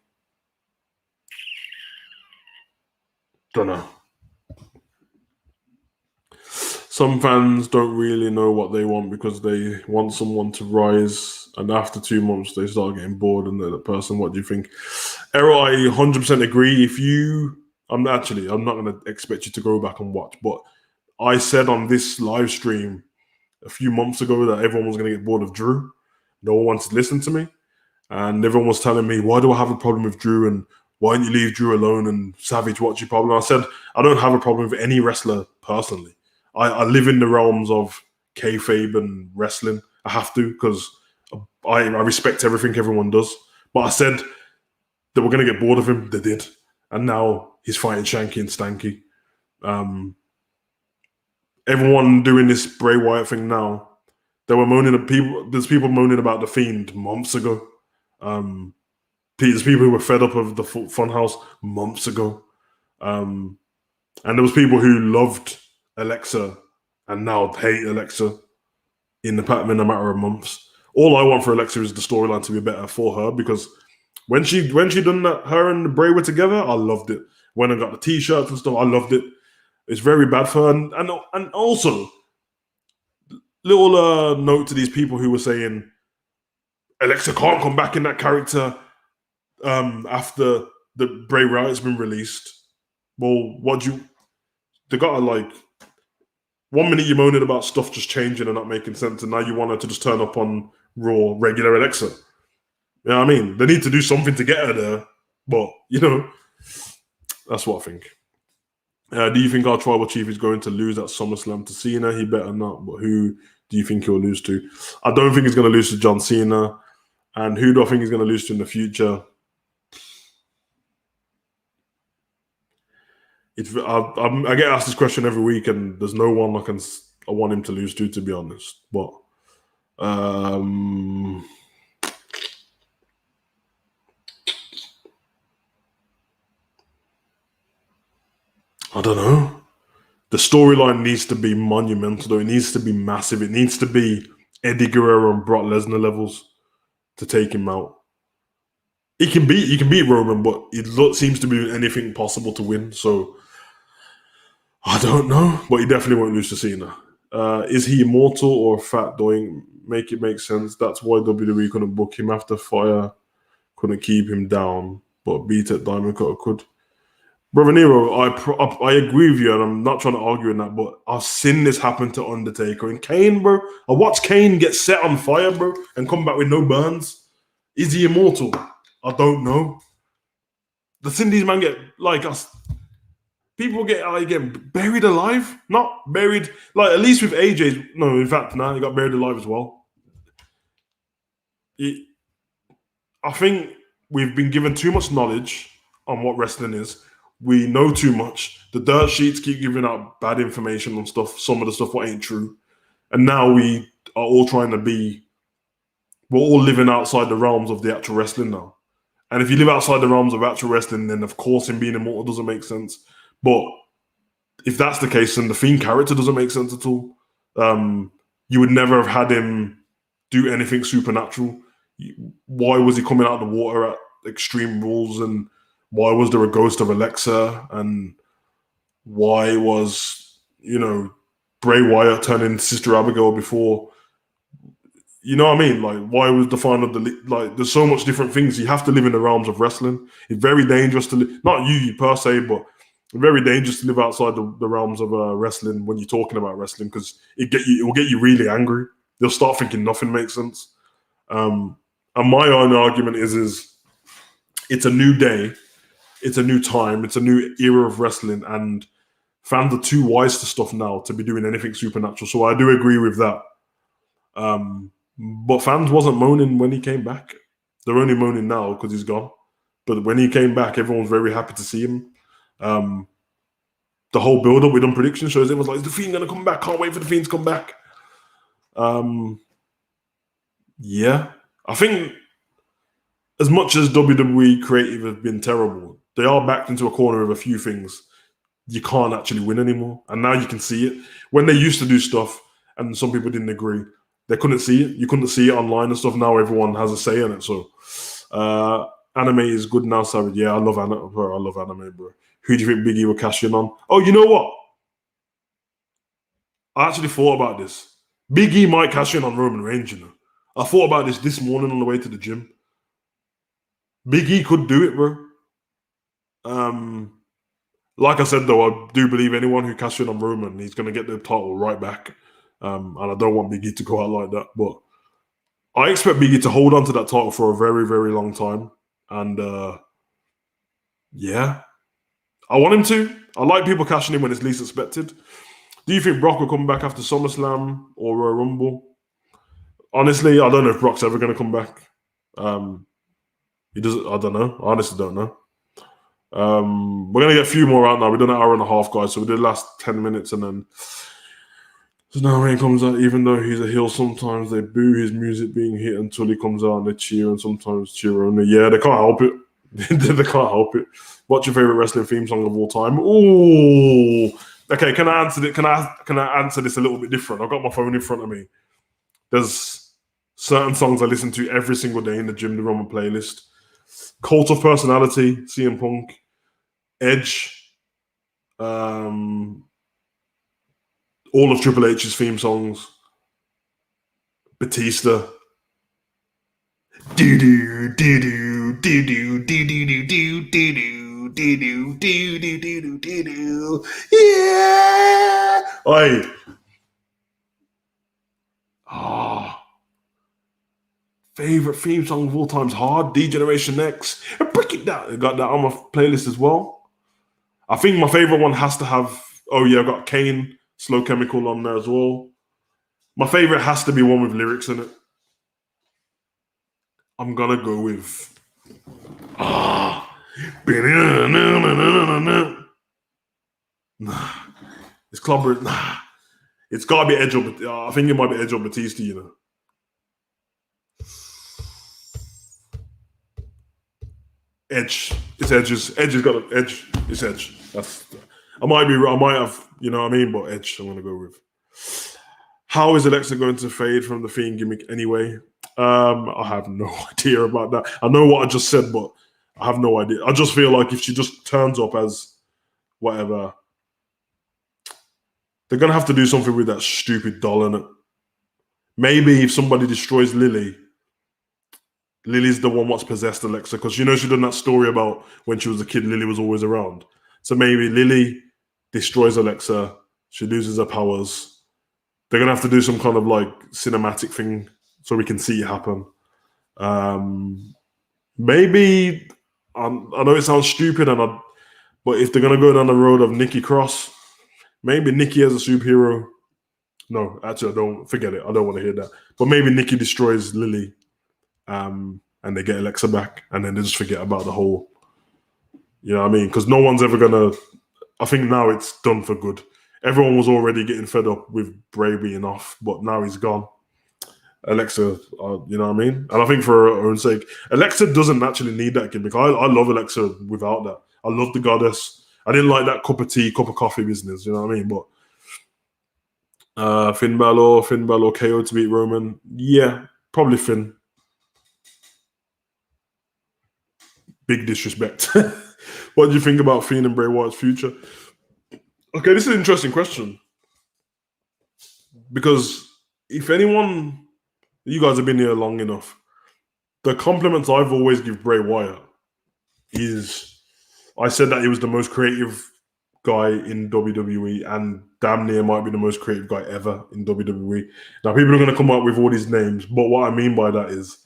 know. Some fans don't really know what they want because they want someone to rise, and after 2 months they start getting bored and they're the person. What do you think? Errol, I 100% agree. I'm not going to expect you to go back and watch, but I said on this live stream a few months ago that everyone was going to get bored of Drew. No one wanted to listen to me, and everyone was telling me, why do I have a problem with Drew, and why don't you leave Drew alone, and Savage, what's your problem? I said, I don't have a problem with any wrestler personally. I live in the realms of kayfabe and wrestling. I have to, because I respect everything everyone does. But I said that we're going to get bored of him. They did. And now he's fighting Shanky and Stanky. Everyone doing this Bray Wyatt thing now. They were moaning at people. There's people moaning about the Fiend months ago. There's people who were fed up of the Funhouse months ago. And there was people who loved Alexa and now hate Alexa in a matter of months. All I want for Alexa is the storyline to be better for her, because when she done that, her and Bray were together, I loved it. When I got the t-shirts and stuff, I loved it. It's very bad for her. And also, little note to these people who were saying Alexa can't come back in that character after the Bray Wyatt's been released. Well, they gotta 1 minute you're moaning about stuff just changing and not making sense, and now you want her to just turn up on Raw regular Alexa. You know what I mean? They need to do something to get her there, but that's what I think. Do you think our tribal chief is going to lose at SummerSlam to Cena? He better not. But who do you think he'll lose to? I don't think he's going to lose to John Cena. And who do I think he's going to lose to in the future? I get asked this question every week, and there's no one I want him to lose to be honest. But I don't know. The storyline needs to be monumental, though. It needs to be massive. It needs to be Eddie Guerrero and Brock Lesnar levels to take him out. He can beat Roman, but it seems to be anything possible to win. So I don't know, but he definitely won't lose to Cena. Is he immortal or fat? Doing make it make sense? That's why WWE couldn't book him after Fire, couldn't keep him down, but beat at Diamond Cutter could. Brother Nero, I agree with you, and I'm not trying to argue in that, but I've seen this happen to Undertaker and Kane, bro. I watched Kane get set on fire, bro, and come back with no burns. Is he immortal? I don't know. The Cindy's man get people get buried alive, not buried at least with AJ's. No, in fact, he got buried alive as well. I think we've been given too much knowledge on what wrestling is. We know too much. The dirt sheets keep giving out bad information on stuff. Some of the stuff what ain't true, and now we are all trying to be. We're all living outside the realms of the actual wrestling now. And if you live outside the realms of actual wrestling, then of course him being immortal doesn't make sense. But if that's the case, then the Fiend character doesn't make sense at all. You would never have had him do anything supernatural. Why was he coming out of the water at Extreme Rules? And why was there a ghost of Alexa? And why was, Bray Wyatt turning Sister Abigail before? You know what I mean? Why was the final there's so much different things. You have to live in the realms of wrestling. It's very dangerous to live, not you per se, but very dangerous to live outside the realms of wrestling when you're talking about wrestling, because it will get you really angry. You'll start thinking nothing makes sense. And my own argument is it's a new day, it's a new time, it's a new era of wrestling, and fans are too wise to stuff now to be doing anything supernatural. So I do agree with that. But fans wasn't moaning when he came back. They're only moaning now because he's gone. But when he came back, everyone was very happy to see him. The whole build-up we done prediction shows, it was like, is the Fiend going to come back? Can't wait for the Fiend to come back. Yeah. I think as much as WWE creative has been terrible, they are backed into a corner of a few things. You can't actually win anymore. And now you can see it. When they used to do stuff and some people didn't agree, they couldn't see it. You couldn't see it online and stuff. Now everyone has a say in it. So anime is good now, Savage. Yeah, I love anime, bro. Who do you think Big E will cash in on? Oh, you know what? I actually thought about this. Big E might cash in on Roman Reigns, I thought about this morning on the way to the gym. Big E could do it, bro. Like I said, though, I do believe anyone who cashes in on Roman, he's going to get the title right back. And I don't want Big E to go out like that. But I expect Big E to hold on to that title for a very, very long time. And yeah, I want him to. I like people cashing in when it's least expected. Do you think Brock will come back after SummerSlam or Royal Rumble? Honestly, I don't know if Brock's ever going to come back. He doesn't. I don't know. I honestly don't know. We're going to get a few more out now. We've done an hour and a half, guys. So we did the last 10 minutes and then... So now when he comes out, even though he's a heel, sometimes they boo his music being hit until he comes out and they cheer, and sometimes cheer only. Yeah, they can't help it. They can't help it. What's your favorite wrestling theme song of all time? Ooh. Okay, can I answer it? Can I answer this a little bit different? I've got my phone in front of me. There's certain songs I listen to every single day in the gym, the Roman playlist. Cult of Personality, CM Punk, Edge, all of Triple H's theme songs, Batista. Do-do, do-do, do-do, do-do, do-do, do-do, do-do, do-do, do-do, do-do. Yeah! Oi, Favorite theme song of all time's hard. D-Generation X. And Break It Down. I got that on my playlist as well. I think my favorite one has to have. Oh yeah, I got Kane, Slow Chemical on there as well. My favorite has to be one with lyrics in it. I'm gonna go with. Nah, it's Clubber. Nah, it's gotta be Edge of. I think it might be Edge of Batista. You know. Edge. It's Edge's. Edge has got an Edge. It's Edge. I might be. I might have. You know what I mean? But Edge. I'm gonna go with. How is Alexa going to fade from the Fiend gimmick anyway? I have no idea about that. I know what I just said, but I have no idea. I just feel like if she just turns up as whatever, they're gonna have to do something with that stupid doll in it. Maybe if somebody destroys Lily, Lily's the one what's possessed Alexa, because she done that story about when she was a kid, Lily was always around. So maybe Lily destroys Alexa, she loses her powers. They're gonna have to do some kind of like cinematic thing so we can see it happen. Maybe I know it sounds stupid, but if they're gonna go down the road of Nikki Cross, maybe Nikki as a superhero. No, actually, I don't forget it. I don't want to hear that. But maybe Nikki destroys Lily, and they get Alexa back, and then they just forget about the whole. You know what I mean? Because no one's ever gonna. I think now it's done for good. Everyone was already getting fed up with Bray being off, but now he's gone. Alexa, you know what I mean? And I think for her own sake, Alexa doesn't actually need that gimmick. I love Alexa without that. I love the goddess. I didn't like that cup of tea, cup of coffee business, you know what I mean? But Finn Balor KO to beat Roman. Yeah, probably Finn. Big disrespect. What do you think about Fiend and Bray Wyatt's future? Okay, this is an interesting question. Because if anyone, you guys have been here long enough, the compliments I've always give Bray Wyatt is, I said that he was the most creative guy in WWE and damn near might be the most creative guy ever in WWE. Now, people are going to come up with all these names, but what I mean by that is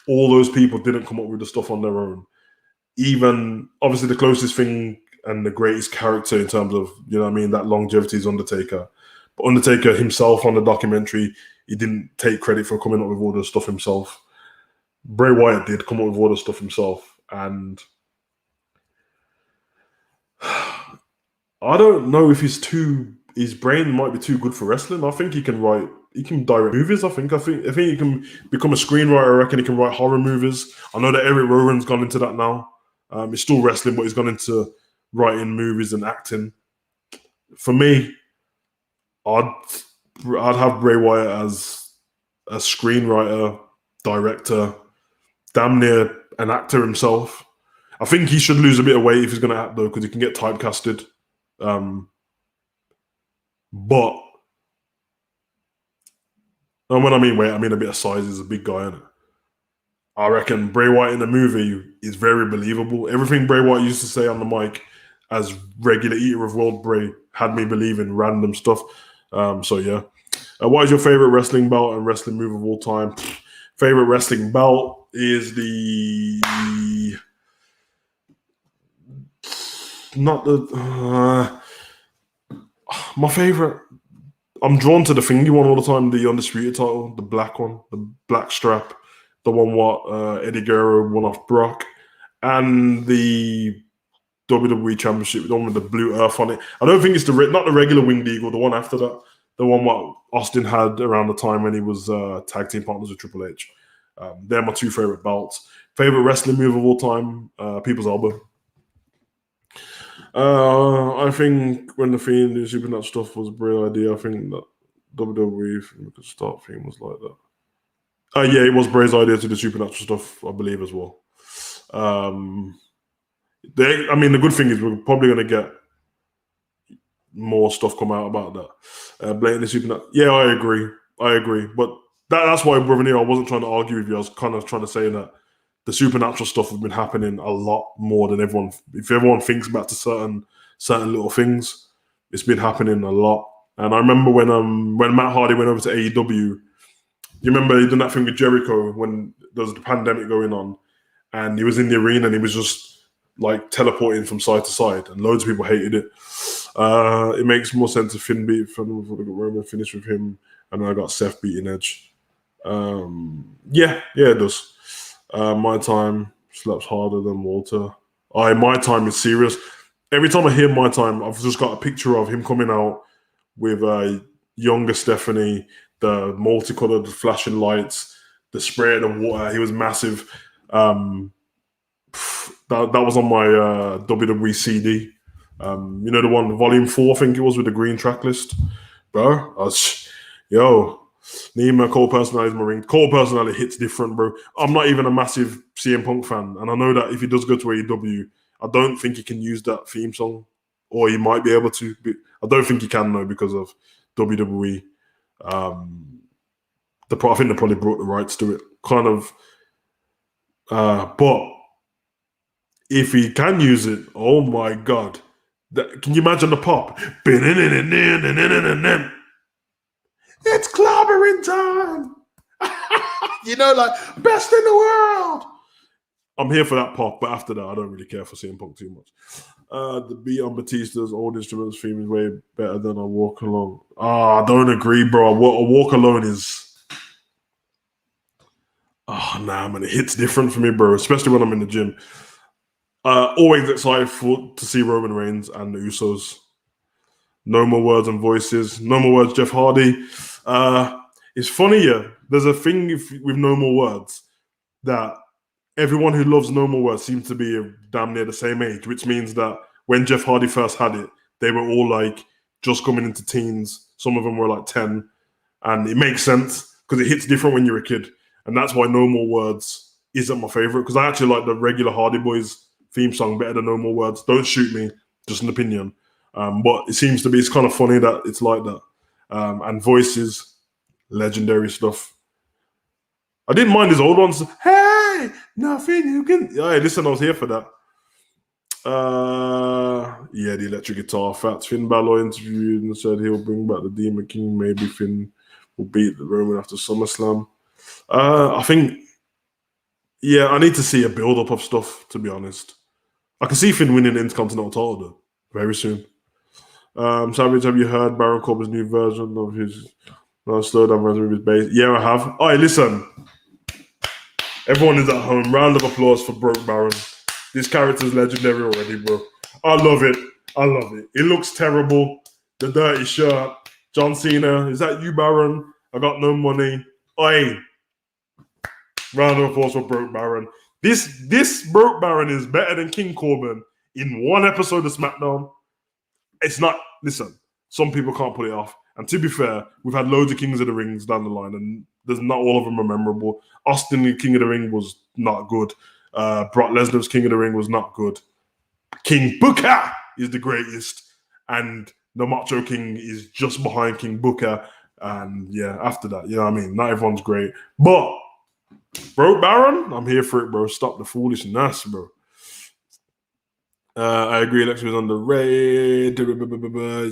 all those people didn't come up with the stuff on their own. Even, obviously, the closest thing and the greatest character in terms of, you know what I mean, that longevity is Undertaker. But Undertaker himself on the documentary, he didn't take credit for coming up with all the stuff himself. Bray Wyatt did come up with all the stuff himself. And I don't know if his brain might be too good for wrestling. I think he can direct movies. I think he can become a screenwriter. I reckon he can write horror movies. I know that Eric Rowan's gone into that now. He's still wrestling, but he's gone into writing movies and acting. For me, I'd have Bray Wyatt as a screenwriter, director, damn near an actor himself. I think he should lose a bit of weight if he's going to act, though, because he can get typecasted. But and when I mean weight, I mean a bit of size. He's a big guy, isn't it? I reckon Bray Wyatt in the movie is very believable. Everything Bray Wyatt used to say on the mic as regular Eater of World Bray had me believing random stuff. So yeah. What is your favorite wrestling belt and wrestling move of all time? Favorite wrestling belt is my favorite. I'm drawn to the thingy one all the time, the Undisputed title, the black one, the black strap, the one what Eddie Guerrero won off Brock, and the WWE Championship, the one with the blue earth on it. I don't think it's not the regular Winged Eagle, the one after that, the one what Austin had around the time when he was tag team partners with Triple H. They're my two favorite belts. Favorite wrestling move of all time, People's Elbow. I think when the Fiend did Supernatural stuff was a brilliant idea. I think that WWE could start theme was like that. Yeah, it was Bray's idea to do Supernatural stuff, I believe, as well. The good thing is we're probably going to get more stuff come out about that. Blatantly Supernatural. Yeah, I agree. But that's why, Brother Neil, I wasn't trying to argue with you. I was kind of trying to say that the Supernatural stuff has been happening a lot more than everyone. If everyone thinks back to certain little things, it's been happening a lot. And I remember when Matt Hardy went over to AEW, You remember he done that thing with Jericho when there was the pandemic going on, and he was in the arena and he was just like teleporting from side to side, and loads of people hated it. It makes more sense if Finn beat Finn before they got Roman, finish with him, and then I got Seth beating Edge. Yeah, it does. My time slaps harder than Walter. My time is serious. Every time I hear my time, I've just got a picture of him coming out with younger Stephanie, the multicolored flashing lights, the spray of water. He was massive. That was on my WWE CD. You know the one, Volume 4, I think it was, with the green track list. Bro, Nima, Cole personality is my ring. Cole personality hits different, bro. I'm not even a massive CM Punk fan, and I know that if he does go to AEW, I don't think he can use that theme song, or he might be able to. I don't think he can, though, because of WWE. I think they probably brought the rights to it, kind of. But if he can use it, oh my god. Can you imagine the pop? It's clobbering time. Like best in the world. I'm here for that pop, but after that, I don't really care for CM Punk too much. The beat on Batista's old instruments theme is way better than a Walk Alone. I don't agree, bro. A Walk Alone is... nah, man. It hits different for me, bro, especially when I'm in the gym. Always excited to see Roman Reigns and the Usos. No More Words and Voices. No More Words, Jeff Hardy. It's funny, yeah. There's a thing with No More Words that everyone who loves No More Words seems to be damn near the same age, which means that when Jeff Hardy first had it, they were all like just coming into teens. Some of them were like 10. And it makes sense because it hits different when you're a kid. And that's why No More Words isn't my favorite, because I actually like the regular Hardy Boys theme song better than No More Words. Don't shoot me, just an opinion. But it seems to be, it's kind of funny that it's like that. And Voices, legendary stuff. I didn't mind his old ones. Hey, nothing you can... Hey, listen, I was here for that. The electric guitar. Fats. Finn Balor interviewed and said he'll bring back the Demon King. Maybe Finn will beat the Roman after SummerSlam. I think... Yeah, I need to see a build-up of stuff, to be honest. I can see Finn winning the Intercontinental title, though, very soon. Savage, have you heard Baron Corbin's new version of his slow down version of his bass? Yeah, I have. All right, listen. Everyone is at home. Round of applause for Broke Baron. This character's legendary already, bro. I love it. It looks terrible. The dirty shirt. John Cena, is that you, Baron? I got no money. Oi. Round of applause for Broke Baron. This Broke Baron is better than King Corbin in one episode of SmackDown. It's not... Listen, some people can't pull it off. And to be fair, we've had loads of Kings of the Rings down the line, and there's not all of them are memorable. Austin, the King of the Ring, was not good. Brock Lesnar's King of the Ring was not good. King Booker is the greatest, and the Macho King is just behind King Booker. And yeah, after that, you know what I mean? Not everyone's great. But, bro, Baron, I'm here for it, bro. Stop the foolishness, bro. I agree, Alex was underrated.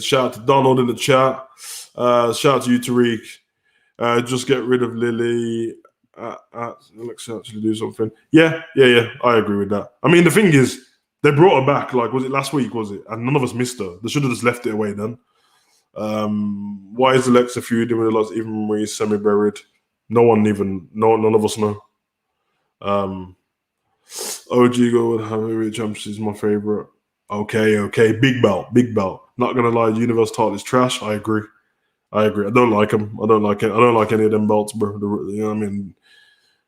Shout out to Donald in the chat. Shout out to you, Tariq. Just get rid of Lily. Alex actually do something. Yeah. I agree with that. I mean, the thing is, they brought her back. Like, was it last week? Was it? And none of us missed her. They should have just left it away then. Why is Alexa feuding with the lots even when he's semi-buried? None of us know. OG go with Heavyweight Champions is my favorite. Okay. Big belt. Not gonna lie, Universe title is trash. I agree. I don't like them. I don't like any of them belts, bro. You know what I mean?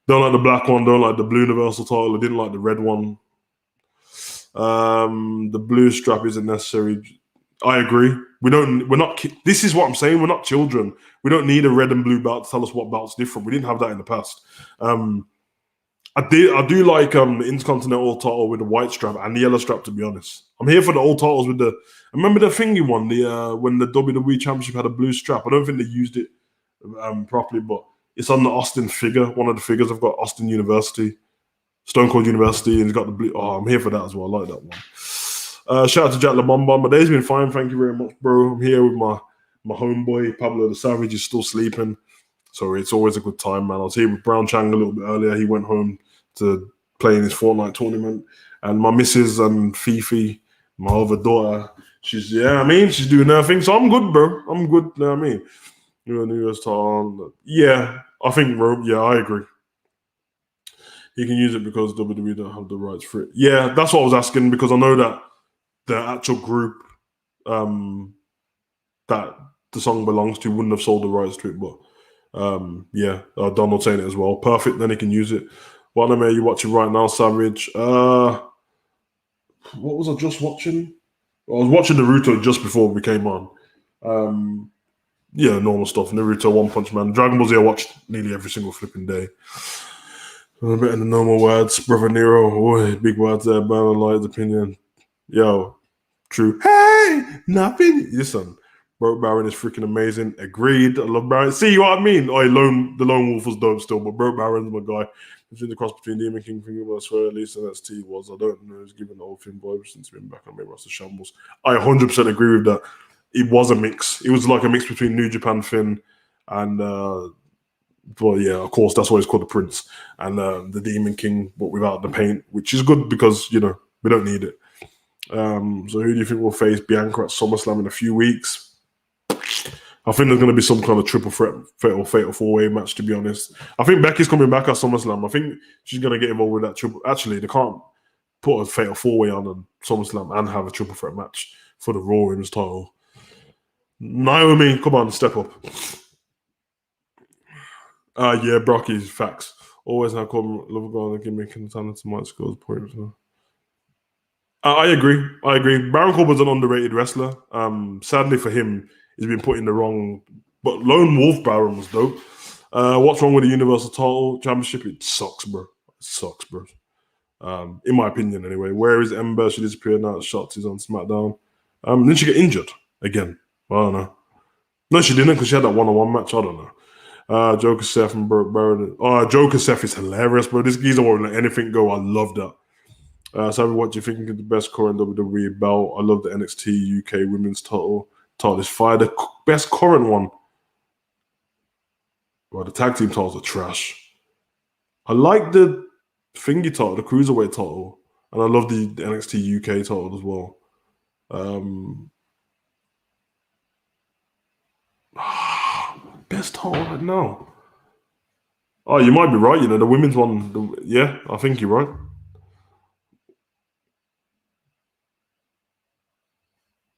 Don't like the black one. Don't like the blue Universal title. I didn't like the red one. The blue strap isn't necessary. I agree. This is what I'm saying. We're not children. We don't need a red and blue belt to tell us what belt's different. We didn't have that in the past. I do like the Intercontinental title with the white strap and the yellow strap, to be honest. I'm here for the old titles with I remember the thingy one, when the WWE Championship had a blue strap. I don't think they used it properly, but it's on the Austin figure. One of the figures I've got Austin University, Stone Cold University, and he's got the blue. Oh, I'm here for that as well. I like that one. Shout out to Jack LaBomba. My day's been fine, thank you very much, bro. I'm here with my homeboy, Pablo the Savage is still sleeping. So it's always a good time, man. I was here with Brown Chang a little bit earlier. He went home to play in his Fortnite tournament. And my missus and Fifi, my other daughter, she's doing her thing. So I'm good, bro. I'm good, you know what I mean? New Year's title. Yeah, I think, I agree. He can use it because WWE don't have the rights for it. Yeah, that's what I was asking, because I know that the actual group that the song belongs to wouldn't have sold the rights to it, but Donald saying it as well. Perfect, then he can use it. What anime are you watching right now, Savage? What was I just watching? I was watching Naruto just before we came on. Normal stuff. Naruto, One Punch Man. Dragon Ball Z I watched nearly every single flipping day. A bit in the normal words. Brother Nero, big words there, Burn Light's opinion. Yo, true. Hey, nothing. Listen, Broke Baron is freaking amazing. Agreed. I love Baron. See what I mean? The Lone Wolf was dope still, but Broke Baron's my guy. Between the cross between Demon King Finger, I swear at least NXT was. I don't know. He's given the whole thing vibe since being back on main roster shambles. I 100% agree with that. It was a mix. It was like a mix between New Japan Finn and of course, that's why it's called the Prince and the Demon King, but without the paint, which is good because, we don't need it. So who do you think will face Bianca at SummerSlam in a few weeks? I think there's going to be some kind of triple threat, fatal four-way match, to be honest. I think Becky's coming back at SummerSlam. I think she's going to get involved with that triple. Actually, they can't put a fatal four-way on SummerSlam and have a triple threat match for the Raw Women's title. Naomi, come on, step up. Brocky's facts. Always have come love going and gimmick and talent to Mike scores points. I agree. Baron Corbin's an underrated wrestler. Sadly for him, he's been put in the wrong. But Lone Wolf Baron was dope. What's wrong with the Universal Title Championship? It sucks, bro. In my opinion, anyway. Where is Ember? She disappeared now. Shots is on SmackDown. Didn't she get injured again? I don't know. No, she didn't, because she had that one-on-one match. I don't know. Joker Seth and Baron. Joker Seth is hilarious, bro. This geezer won't let anything go. I love that. So what do you think of the best current WWE belt? I love the NXT UK Women's title. Title is fire. The best current one. Well, the tag team titles are trash. I like the thingy title, the Cruiserweight title. And I love the NXT UK title as well. Best title right now. Oh, you might be right. The women's one. I think you're right.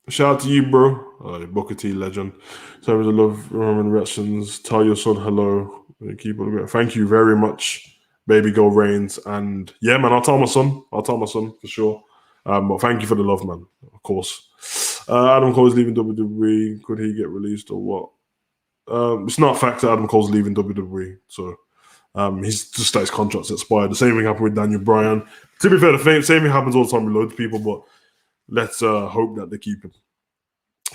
Shout out to you, bro. Booker T legend. So I love Roman reactions. Tell your son hello. Keep on. Thank you very much, baby girl Reigns. And yeah, man, I'll tell my son for sure. But thank you for the love, man. Of course. Adam Cole's leaving WWE. Could he get released or what? It's not a fact that Adam Cole's leaving WWE. So he's just that his contract's expired. The same thing happened with Daniel Bryan. To be fair, the same thing happens all the time with loads of people, but let's hope that they keep him.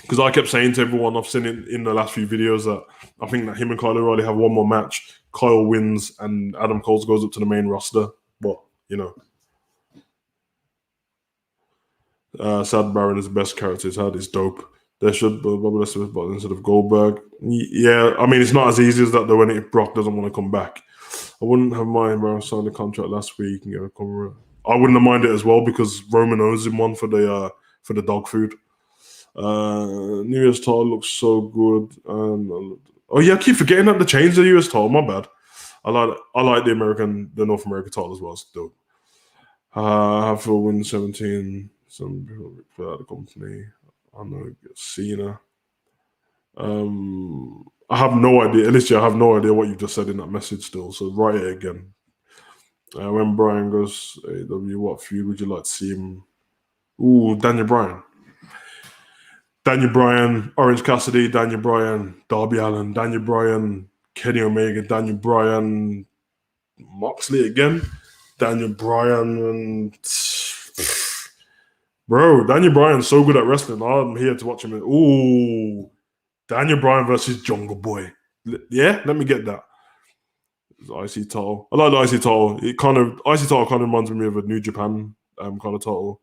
Because I kept saying to everyone, I've seen it in the last few videos, that I think that him and Kyle O'Reilly have one more match. Kyle wins and Adam Cole goes up to the main roster. But, Sad Baron is the best character he's had. It's dope. They should Bobby Leslie but instead of Goldberg. Yeah, I mean, it's not as easy as that though when Brock doesn't want to come back. I wouldn't have mind Baron signed the contract last week and get a cover. I wouldn't have minded as well because Roman owes him one for the dog food. New Year's title looks so good. I keep forgetting that they changed the US title. My bad. I like the North American title as well. It's dope. Have for win 17. Some people for the company. I know Cena. I have no idea. Alicia, I have no idea what you just said in that message still. So write it again. When Bryan goes AEW, what feud would you like to see him? Ooh, Daniel Bryan, Orange Cassidy, Daniel Bryan, Darby Allin, Daniel Bryan, Kenny Omega, Daniel Bryan, Moxley again, Daniel Bryan, and bro, Daniel Bryan's so good at wrestling. I'm here to watch him. Ooh, Daniel Bryan versus Jungle Boy. Yeah, let me get that. IC title. I like the IC title. IC title kind of reminds me of a New Japan kind of title.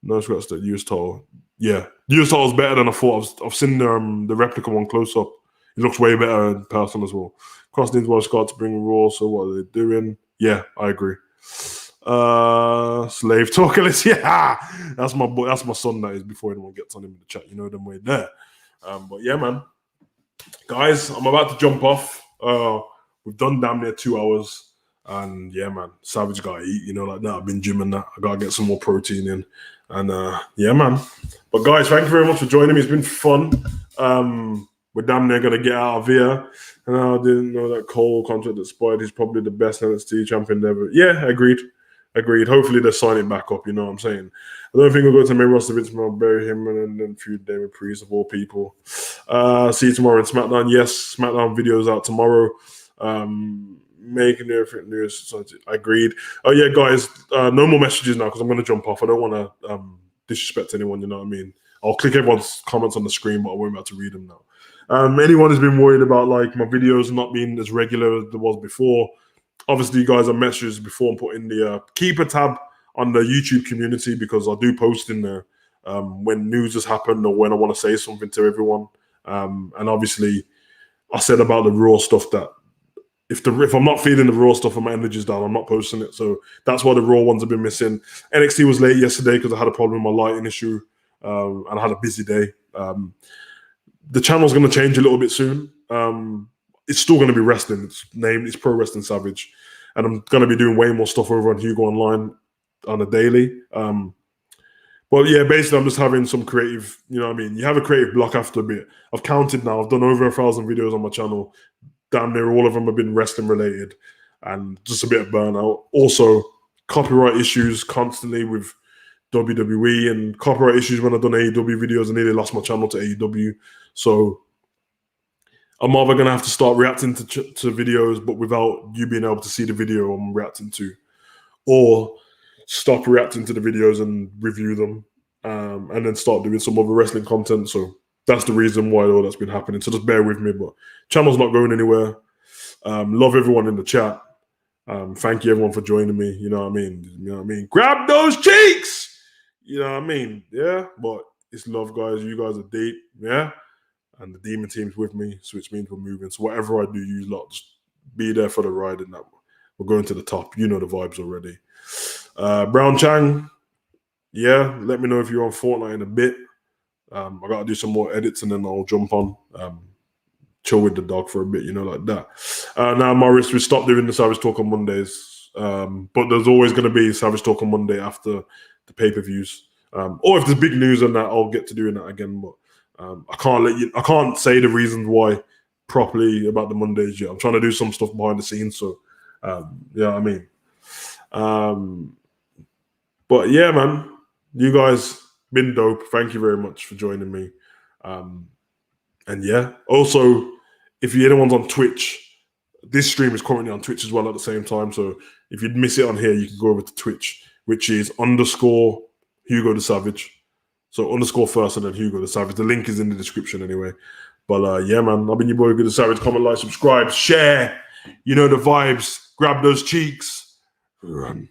No scratch the US title. Yeah, the US title is better than I thought. I've seen the replica one close up. He looks way better in person as well. Cross needs Wild Scott to bring Raw, so what are they doing? Yeah, I agree. Slave talker list. Yeah, that's my boy. That's my son. That is before anyone gets on him in the chat. You know them way there. But yeah, man, guys, I'm about to jump off. We've done damn near 2 hours, and yeah, man, Savage gotta eat. You know, like that. I've been gymming that. I gotta get some more protein in, and yeah, man. But guys, thank you very much for joining me. It's been fun. We're damn near gonna get out of here. And I didn't know that Cole contract expired. He's probably the best NXT champion ever. Yeah, agreed. Hopefully they sign it back up. You know what I'm saying? I don't think we'll go to main roster. Vince will bury him and then feud Damon Priest of all people. See you tomorrow in SmackDown. Yes, SmackDown videos out tomorrow. Making different news. So I agreed. Oh yeah, guys. No more messages now because I'm going to jump off. I don't want to disrespect anyone. You know what I mean? I'll click everyone's comments on the screen, but I won't be able to read them now. Anyone who's been worried about like my videos not being as regular as there was before, obviously you guys have messages before and put in the keep a tab on the YouTube community because I do post in there when news has happened or when I want to say something to everyone. And obviously I said about the Raw stuff that if I'm not feeling the Raw stuff and my energy's down, I'm not posting it. So that's why the Raw ones have been missing. NXT was late yesterday because I had a problem with my lighting issue and I had a busy day. The channel's going to change a little bit soon. It's still going to be wrestling. It's Pro Wrestling Savage. And I'm going to be doing way more stuff over on HUGO Online on a daily. But yeah, basically I'm just having some creative, you know what I mean? You have a creative block after a bit. I've counted now. I've done over 1,000 videos on my channel. Damn near all of them have been wrestling related and just a bit of burnout. Also, copyright issues constantly with WWE and copyright issues when I've done AEW videos. I nearly lost my channel to AEW. So I'm either going to have to start reacting to videos, but without you being able to see the video I'm reacting to, or stop reacting to the videos and review them, and then start doing some other wrestling content. So that's the reason why all that's been happening. So just bear with me, but channel's not going anywhere. Love everyone in the chat. Thank you everyone for joining me. You know what I mean? You know what I mean? Grab those cheeks! You know what I mean? Yeah, but it's love, guys. You guys are deep. Yeah? And the Demon team's with me, so which means we're moving. So whatever I do, you lot just be there for the ride and that we're going to the top. You know the vibes already. Brown Chang, yeah, let me know if you're on Fortnite in a bit. I got to do some more edits and then I'll jump on, chill with the dog for a bit, you know, like that. Now, Morris, we stopped doing the Savage Talk on Mondays, but there's always going to be Savage Talk on Monday after the pay-per-views. Or if there's big news on that, I'll get to doing that again, but I can't say the reasons why properly about the Mondays yet. I'm trying to do some stuff behind the scenes, so yeah, I mean. But yeah, man, you guys been dope. Thank you very much for joining me. And yeah, also, if anyone's on Twitch, this stream is currently on Twitch as well at the same time. So if you'd miss it on here, you can go over to Twitch, which is _Hugo the Savage. So _ first and then Hugo the Savage. The link is in the description anyway. But yeah, man, I've been your boy, Hugo the Savage. Comment, like, subscribe, share. You know the vibes. Grab those cheeks. Run.